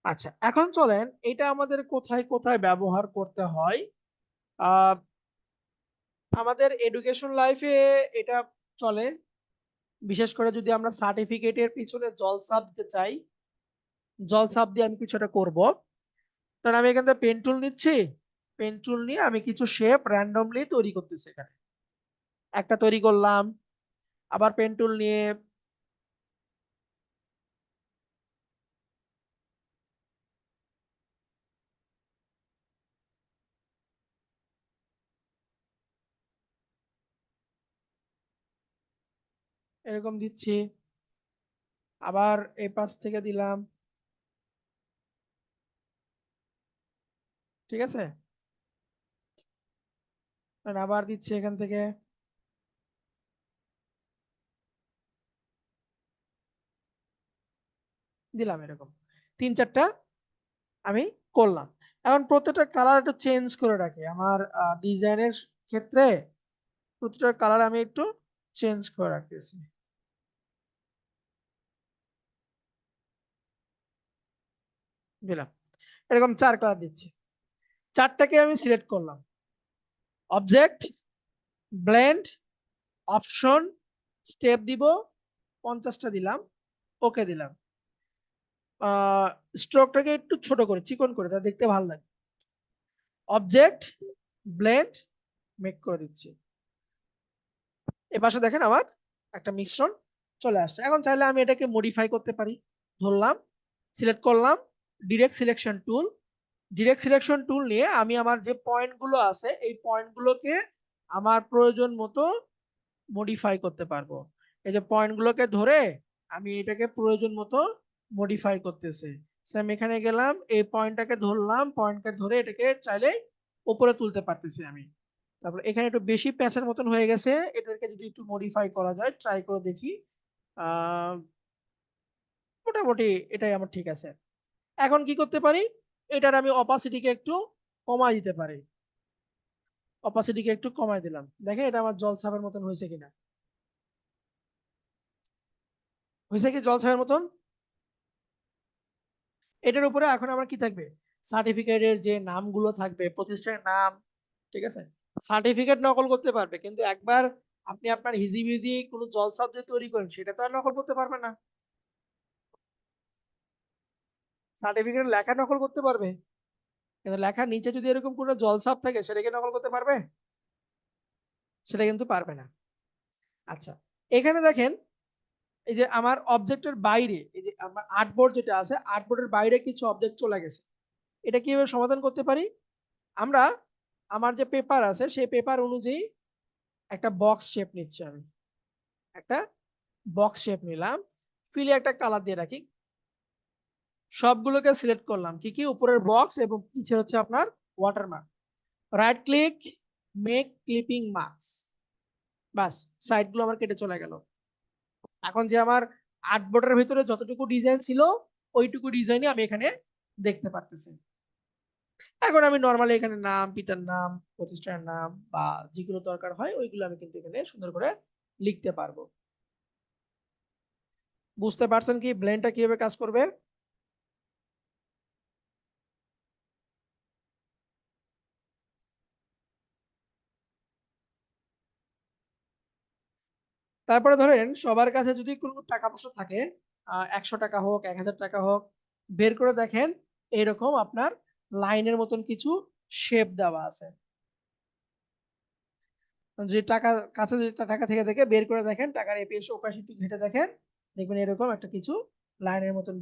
আচ্ছা, এখন চলেন এটা আমাদের কোথায় কোথায় ব্যবহার করতে হয়। আহ আমাদের এডুকেশন লাইফে এটা চলে, বিশেষ করে যদি আমরা সার্টিফিকেটের পিছনে জলসাপ দিতে চাই, জলসাপ দিয়ে আমি কিছু একটা করবো, তাহলে আমি এখান থেকে পেন টুল নিচ্ছি, পেন টুল নিয়ে আমি কিছু শেপ র্যান্ডমলি তৈরি করতেছি। এখানে একটা তৈরি করলাম, আবার পেন টুল নিয়ে এরকম দিচ্ছি, আবার এই পাশ থেকে দিলাম, ঠিক আছে, আর আবার দিচ্ছি এখান থেকে, দিলাম এরকম 3-4টা আমি করলাম। এখন প্রত্যেকটা কালার একটু চেঞ্জ করে রাখি আমার ডিজাইনের ক্ষেত্রে, প্রত্যেকটা কালার আমি একটু চেঞ্জ করে রাখতেছি। দিলাম এরকম 4 কালার দিচ্ছি, 4টাকে আমি সিলেক্ট করলাম, অবজেক্ট, ব্লেন্ড, অপশন, স্টেপ দিব, 50টা দিলাম, ওকে দিলাম। স্ট্রোকটাকে একটু ছোট করে চিকন করে, তা দেখতে ভালো লাগে। অবজেক্ট, ব্লেন্ড, মেক করে দিচ্ছি। এ পাশে দেখেন আমার একটা মিশ্রণ চলে আসছে। এখন চাইলে আমি এটাকে মডিফাই করতে পারি, ধরলাম, সিলেক্ট করলাম, direct selection tool, direct selection tool নিয়ে আমি আমার যে পয়েন্টগুলো আছে এই পয়েন্টগুলোকে আমার প্রয়োজন মতো মডিফাই করতে পারবো। এই যে পয়েন্টগুলোকে ধরে আমি এটাকে প্রয়োজন মতো মডিফাই করতেছি। আমি এখানে গেলাম, এই পয়েন্টটাকে ধরলাম, পয়েন্টকে ধরে এটাকে চাইলে উপরে তুলতে পারতেছি আমি। তারপর এখানে একটু বেশি প্যাঁচের মতন হয়ে গেছে, এটাকে যদি একটু মডিফাই করা যায়, ট্রাই করে দেখি। আহ মোটামুটি এটাই আমার ঠিক আছে। এখন কি করতে পারি, এটার আমি অপাসিটিকে একটু কমাই দিতে পারি। অপাসিটিকে একটু কমাই দিলাম, দেখেন এটা আমার জলছাপের মতন হয়েছে কিনা। হয়েছে কি জলছাপের মতন? এটার উপরে এখন আমার কি থাকবে, সার্টিফিকেটের যে নামগুলো থাকবে, প্রতিষ্ঠানের নাম, ঠিক আছে। সার্টিফিকেট নকল করতে পারবে, কিন্তু একবার আপনি আপনার হিজিবিজি কোনো জলছাপ যে তৈরি করেন সেটা তো আর নকল করতে পারবে না। সার্টিফিকেট লেখা নকল করতে পারবে, কিন্তু লেখার নিচে যদি এরকম কোনো জলছাপ থাকে সেটাকে নকল করতে পারবে? সেটা কিন্তু পারবে না। আচ্ছা, এখানে দেখেন এই যে আমার অবজেক্টের বাইরে, এই যে আমার আর্টবোর্ড যেটা আছে, আর্টবোর্ডের বাইরে কিছু অবজেক্ট চলে গেছে। এটা কিভাবে সমাধান করতে পারি, আমরা আমার যে পেপার আছে সেই পেপার অনুযায়ী একটা বক্স শেপ নিচ্ছি, আমি একটা বক্স শেপ নিলাম, ফিলে একটা কালার দিয়ে রাখি, সবগুলোকে সিলেক্ট করলাম, কি কি, উপরের বক্স এবং নিচে হচ্ছে আপনার watermark, right click, make clipping marks, বাস সাইডগুলো আমার কেটে চলে গেল। এখন যে আমার আর্টবোর্ডের ভিতরে যতটুকু ডিজাইন ছিল ওইটুকু ডিজাইনই আমি এখানে দেখতে পারতেছি। এখন আমি নর্মালি এখানে নাম, পিতার নাম, প্রতিষ্ঠানের নাম বা যেগুলো দরকার হয় ওইগুলো আমি কিন্তু এখানে সুন্দর করে লিখতে পারবো। বুঝতে পারছেন কি ব্লেন্ডটা কিভাবে কাজ করবে? তারপরে ধরেন সবার কাছে যদি কোনো টাকা পয়সা থাকে, 100 টাকা হোক, 1000 টাকা হোক, বের করে দেখেন এরকম আপনার লাইনের মতন কিছু শেপ দেওয়া আছে। যে টাকা কাছে যদি টাকা থেকে দেখে বের করে দেখেন, টাকার এপিএস ওপাশে একটু ঘেটে দেখেন, দেখবেন এরকম একটা কিছু লাইনের মতন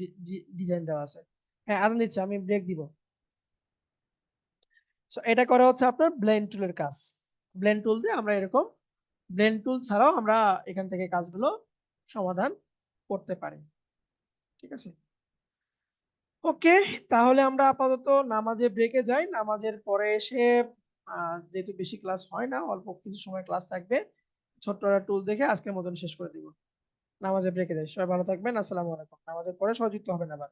ডিজাইন দেওয়া আছে। হ্যাঁ, আদান দিচ্ছে, আমি ব্রেক দিব। এটা করা হচ্ছে আপনার ব্লেন্ড টুলের কাজ। ব্লেন্ড টুল দিয়ে আমরা এরকম, ব্লেন্ড টুল ছাড়াও আমরা এখান থেকে কাজগুলো সমাধান করতে পারি, ঠিক আছে। ওকে, তাহলে আমরা আপাতত নামাজে ব্রেকে যাই, নামাজের পরে এসে যেহেতু বেশি ক্লাস হয় না, অল্প কিছু সময় ক্লাস থাকবে, ছোট্ট একটা টুল দেখে আজকের মতন শেষ করে দিব। নামাজে ব্রেকে যাই, সবাই ভালো থাকবেন, আসসালামু আলাইকুম। নামাজের পরে সবাই যুক্ত হবেন আবার।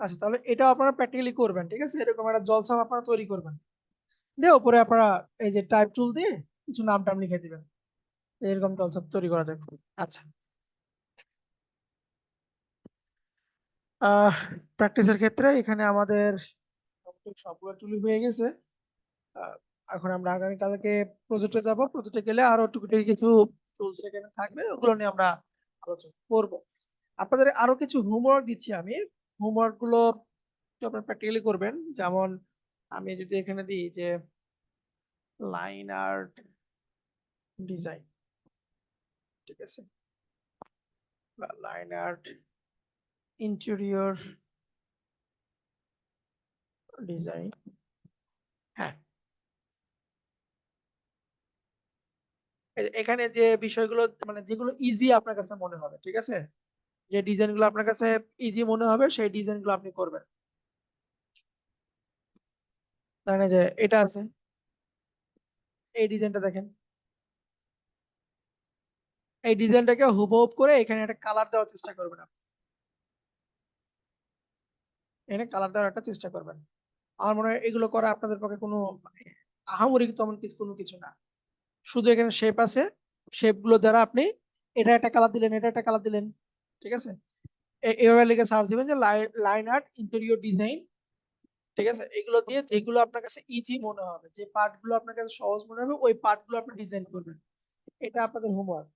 আচ্ছা, তাহলে এটা আপনারা প্র্যাকটিক্যালি করবেন, ঠিক আছে, এরকম একটা জলছাপ আপনারা তৈরি করবেন, দিয়ে উপরে আপনারা এই যে টাইপ টুল দিয়ে কিছু নাম টাম লিখে দিবেন, এরকম জলছাপ তৈরি করা যাবে। আচ্ছা, আহ প্র্যাকটিসের ক্ষেত্রে এখানে আমাদের মোটামুটি সবগুলো টুলই হয়ে গেছে। আহ, এখন আমরা আগামীকালকে প্রজেক্টে যাব, প্রজেক্টে গেলে আরো টুকিটাকি কিছু টুলস এখানে থাকবে, ওগুলো নিয়ে আমরা আলোচনা করব। আপনাদের আরো কিছু হোমওয়ার্ক দিচ্ছি আমি, হোমওয়ার্ক গুলো একটু আপনারা প্র্যাকটিক্যালি করবেন। যেমন আমি যদি এখানে দিই যে লাইন আর্ট ডিজাইন, ঠিক আছে, বা লাইন আর্ট ইন্টেরিয়র ডিজাইন, হ্যাঁ, এখানে যে বিষয়গুলো মানে যেগুলো ইজি আপনার কাছে মনে হবে, ঠিক আছে, যে ডিজাইন গুলো আপনার কাছে ইজি মনে হবে সেই ডিজাইন গুলো আপনি করবেন। মানে যে এটা আছে, এই ডিজাইনটা দেখেন, এই ডিজাইনটাকে হুবহুব করে এখানে একটা কালার দেওয়ার চেষ্টা করবেন আপনি, এখানে কালার দেওয়ার একটা চেষ্টা করবেন। আমার মনে হয় এগুলো করা আপনাদের পক্ষে কোনো মানে আহামরি তেমন কিছু কোনো কিছু না। শুধু এখানে শেপ আছে, শেপ গুলো দ্বারা আপনি এটা একটা কালার দিলেন, এটা একটা কালার দিলেন, ঠিক আছে। এভাবে লিখে সার্চ দিবেন যে লাইন আর্ট ইন্টেরিয়র ডিজাইন, ঠিক আছে। এগুলো দিয়ে যেগুলো আপনার কাছে ইজি মনে হবে, যে পার্ট গুলো আপনার কাছে সহজ মনে হবে, ওই পার্ট গুলো আপনি ডিজাইন করবেন। এটা আপনাদের হোমওয়ার্ক।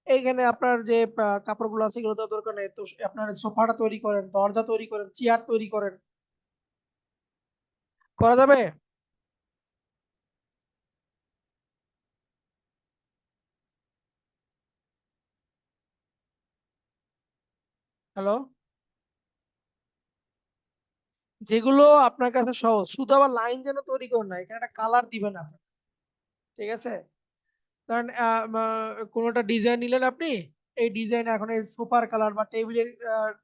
এইখানে আপনার যে কাপড়গুলো আছে এগুলো তো দরকার নেই, তো আপনার সোফাটা তৈরি করেন, দরজা তৈরি করেন, চেয়ার তৈরি করেন, করা যাবে। হ্যালো, যেগুলো আপনার কাছে সহজ, শুধু আবার লাইন যেন তৈরি করেন না, এখানে একটা কালার দিবেন আপনি, ঠিক আছে। কারণ কোনোটা ডিজাইন নিলেন আপনি, এই ডিজাইন এখন এই সোফার কালার বা টেবিলের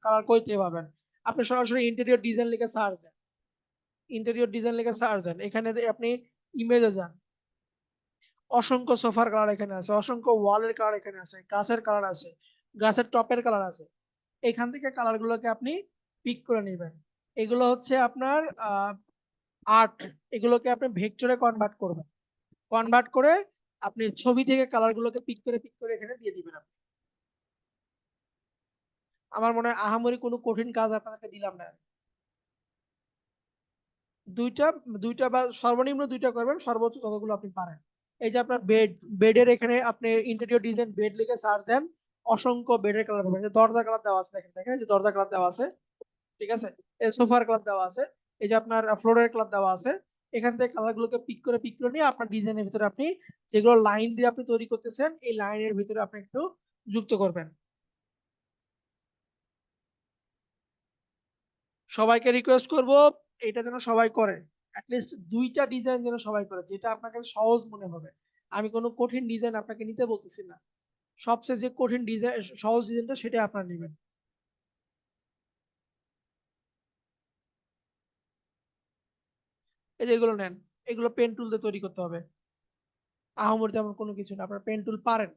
কালার কইতে পাবেন, আপনি সরাসরি ইন্টেরিয়র ডিজাইন লিখে সার্চ দেন, ইন্টেরিয়র ডিজাইন লিখে সার্চ দেন, এখানে আপনি ইমেজে যান, অসংখ্য সোফার কালার এখানে আছে, অসংখ্য ওয়ালের কালার এখানে আছে, গাছের কালার আছে, গাছের টপের কালার আছে। এখান থেকে কালার গুলোকে আপনি পিক করে নেবেন। এগুলো হচ্ছে আপনার আর্ট, এগুলোকে আপনি ভেক্টরে কনভার্ট করবেন, কনভার্ট করে আপনি ছবি থেকে কালার গুলোকে পিক করে এখানে দিয়ে দিবেন আপনি। আমার মনে হয় আহামরি কোনো কঠিন কাজ আপনাদেরকে দিলাম না। দুইটা দুইটা বা সর্বনিম্ন দুইটা করবেন, সর্বোচ্চ যতগুলো আপনি পারেন। এই যে আপনার বেডের এখানে আপনি ইন্টেরিয়র ডিজাইন বেড লিখে সার্চ দেন, অসংখ্য বেডের কালার পাবেন। যে দরজা কালার দেওয়া আছে, দেখেন দেখেন, এই যে দরজা কালার দেওয়া আছে, ঠিক আছে, এই সোফার কালার দেওয়া আছে, এই যে আপনার ফ্লোরের কালার দেওয়া আছে। এখান থেকে কালার গুলোকে পিক করে নিয়ে আপনার ডিজাইনের ভিতরে আপনি যেগুলো লাইন দিয়ে আপনি তৈরি করতেছেন, এই লাইনের ভিতরে আপনি একটু যুক্ত করবেন। সবাইকে রিকোয়েস্ট করব এটা যেন সবাই করে, অ্যাটলিস্ট দুইটা ডিজাইন যেন সবাই করে, যেটা আপনাকে সহজ মনে হবে। আমি কোনো কঠিন ডিজাইন আপনাকে নিতে বলতেছি না, সবচেয়ে যে কঠিন ডিজাইন সহজ ডিজাইনটা সেটা আপনার নেবেন। এই যে এগুলো নেন, এগুলো পেন টুল দিয়ে তৈরি করতে হবে, আহামরি তেমন কোনো কিছু না, আপনার পেন টুল পারেন,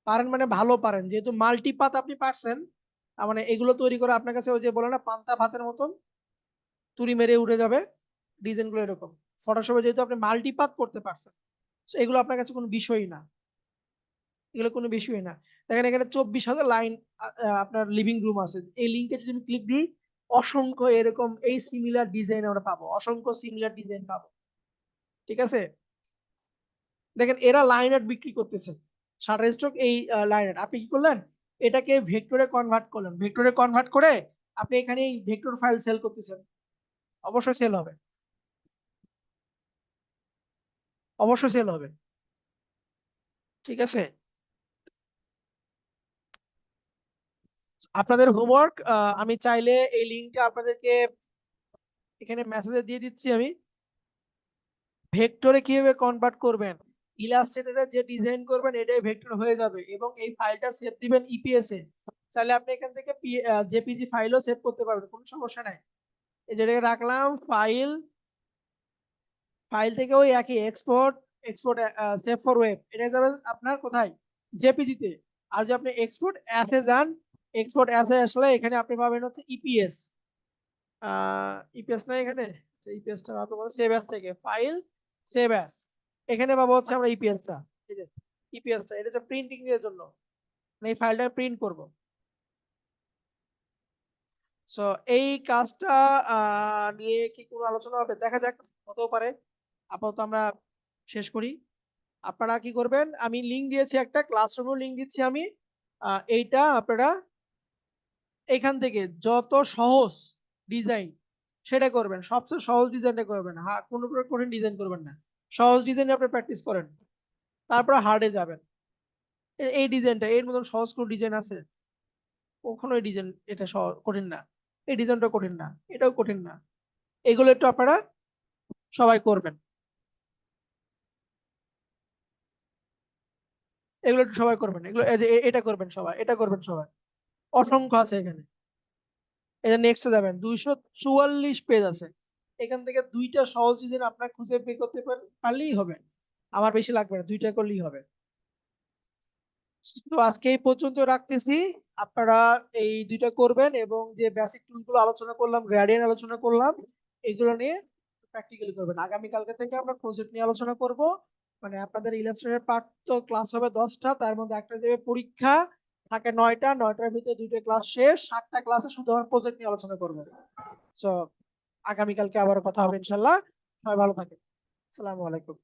পারেন মানে ভালো পারেন, যেহেতু মাল্টিপাত আপনি পারছেন, তার মানে এগুলো তৈরি করে আপনার কাছে ওই যে বলে না পান্তা ভাতের মতন তুড়ি মেরে উঠে যাবে ডিজাইন গুলো এরকম। ফটোশপে যেহেতু আপনি মাল্টিপাত করতে পারছেন, তো এগুলো আপনার কাছে কোনো বিষয়ই না, এগুলো কোনো বিষয় না। দেখেন এখানে 24,000 লাইন আপনার লিভিং রুম আছে, এই লিঙ্কে যদি আমি ক্লিক দিই, অসংখ্য এরকম এই সিমিলার ডিজাইন আমরা পাবো, অসংখ্য সিমিলার ডিজাইন পাবো, ঠিক আছে। দেখেন এরা লাইন আর্ট বিক্রি করতেছে, শাটার স্টক এই লাইন আর্ট, আপনি কি করলেন, এটাকে ভেক্টরে কনভার্ট করলেন, ভেক্টরে কনভার্ট করে আপনি এখানে এই ভেক্টর ফাইল সেল করতেছেন, অবশ্যই সেল হবে, অবশ্যই সেল হবে, ঠিক আছে। আপনাদের হোমওয়ার্ক, আমি চাইলে এই লিঙ্কটা আপনাদেরকে এখানে মেসেজে দিয়ে দিচ্ছি আমি, ভেক্টরে কিভাবে কনভার্ট করবেন, ইলাস্ট্রেটরে যে ডিজাইন করবেন এটাই ভেক্টর হয়ে যাবে, এবং এই ফাইলটা সেভ দিবেন ইপিএস এ, চাইলে আপনি এখান থেকে জেপিজি ফাইলও সেভ করতে পারবেন, কোনো সমস্যা নাই। এই যেটাকে রাখলাম ফাইল, ফাইল থেকে ওই একই export, export save for web, এটা যাবে আপনার কোথায়, জেপিজি তে। আর যদি আপনি এক্সপোর্ট অ্যাসে যান, এক্সপোর্ট অ্যাসে আসলে এখানে আপনি পাবেন হচ্ছে ইপিএস, ইপিএস না এখানে, ইপিএসটা পাবো সেভ অ্যাস থেকে, ফাইল সেভ অ্যাস, এখানে পাবো হচ্ছে আমরা ইপিএসটা, এই যে ইপিএসটা, এটা হচ্ছে প্রিন্টিং এর জন্য, মানে এই ফাইলটা প্রিন্ট করব। সো এই কাজটা নিয়ে কি কোনো আলোচনা হবে, দেখা যাক, হতেও পারে। আপাতত আমরা শেষ করি। আপনারা কি করবেন, আমি লিংক দিয়েছি, একটা ক্লাসরুমের লিংক দিচ্ছি আমি, এইটা আপনারা এখান থেকে যত সহজ ডিজাইন সেটা করবেন, সবচেয়ে সহজ ডিজাইনটা করবেন, হ্যাঁ কোনো প্রকার কঠিন ডিজাইন করবেন না, সহজ ডিজাইন আপনি প্র্যাকটিস করেন, তারপর হার্ডে যাবেন। এই ডিজাইনটা এর মতন সহজ কোন ডিজাইন আছে, কখনো এই ডিজাইন এটা কঠিন না, এই ডিজাইনটা কঠিন না, এটাও কঠিন না, এগুলো একটু আপনারা সবাই করবেন। এগুলো একটু সবাই করবেন, এগুলো এই যে এটা করবেন সবাই, এটা করবেন সবাই, অসংখ্য আছে এখানে। এই যে নেক্সটে যাবেন, 244 পেজ আছে, এখান থেকে দুইটা সহজ রিজন আপনার খুঁজে বের করতে পারলেই হবে, আমার বেশি লাগবে না, দুইটা করলেই হবে। তো আজকে এই পর্যন্ত রাখতেছি, আপনারা এই দুইটা করবেন এবং যে বেসিক টুলগুলো আলোচনা করলাম, গ্রেডিয়েন্ট আলোচনা করলাম, এগুলো নিয়ে প্র্যাকটিক্যালি করবেন। আগামীকালকে থেকে আমরা প্রজেক্ট নিয়ে আলোচনা করব, মানে আপনাদের ইলাস্ট্রেটর পার্ট তো ক্লাস হবে 10টা, তার মধ্যে একটা দেবে পরীক্ষা, থাকে 9টা, 9টার ভিতরে দুইটা ক্লাস শেষ, 7টা ক্লাসে শুধু আমরা প্রজেক্ট নিয়ে আলোচনা করবো। সো আগামীকালকে আবার কথা হবে ইনশাল্লাহ, সবাই ভালো থাকেন, আসসালামু আলাইকুম।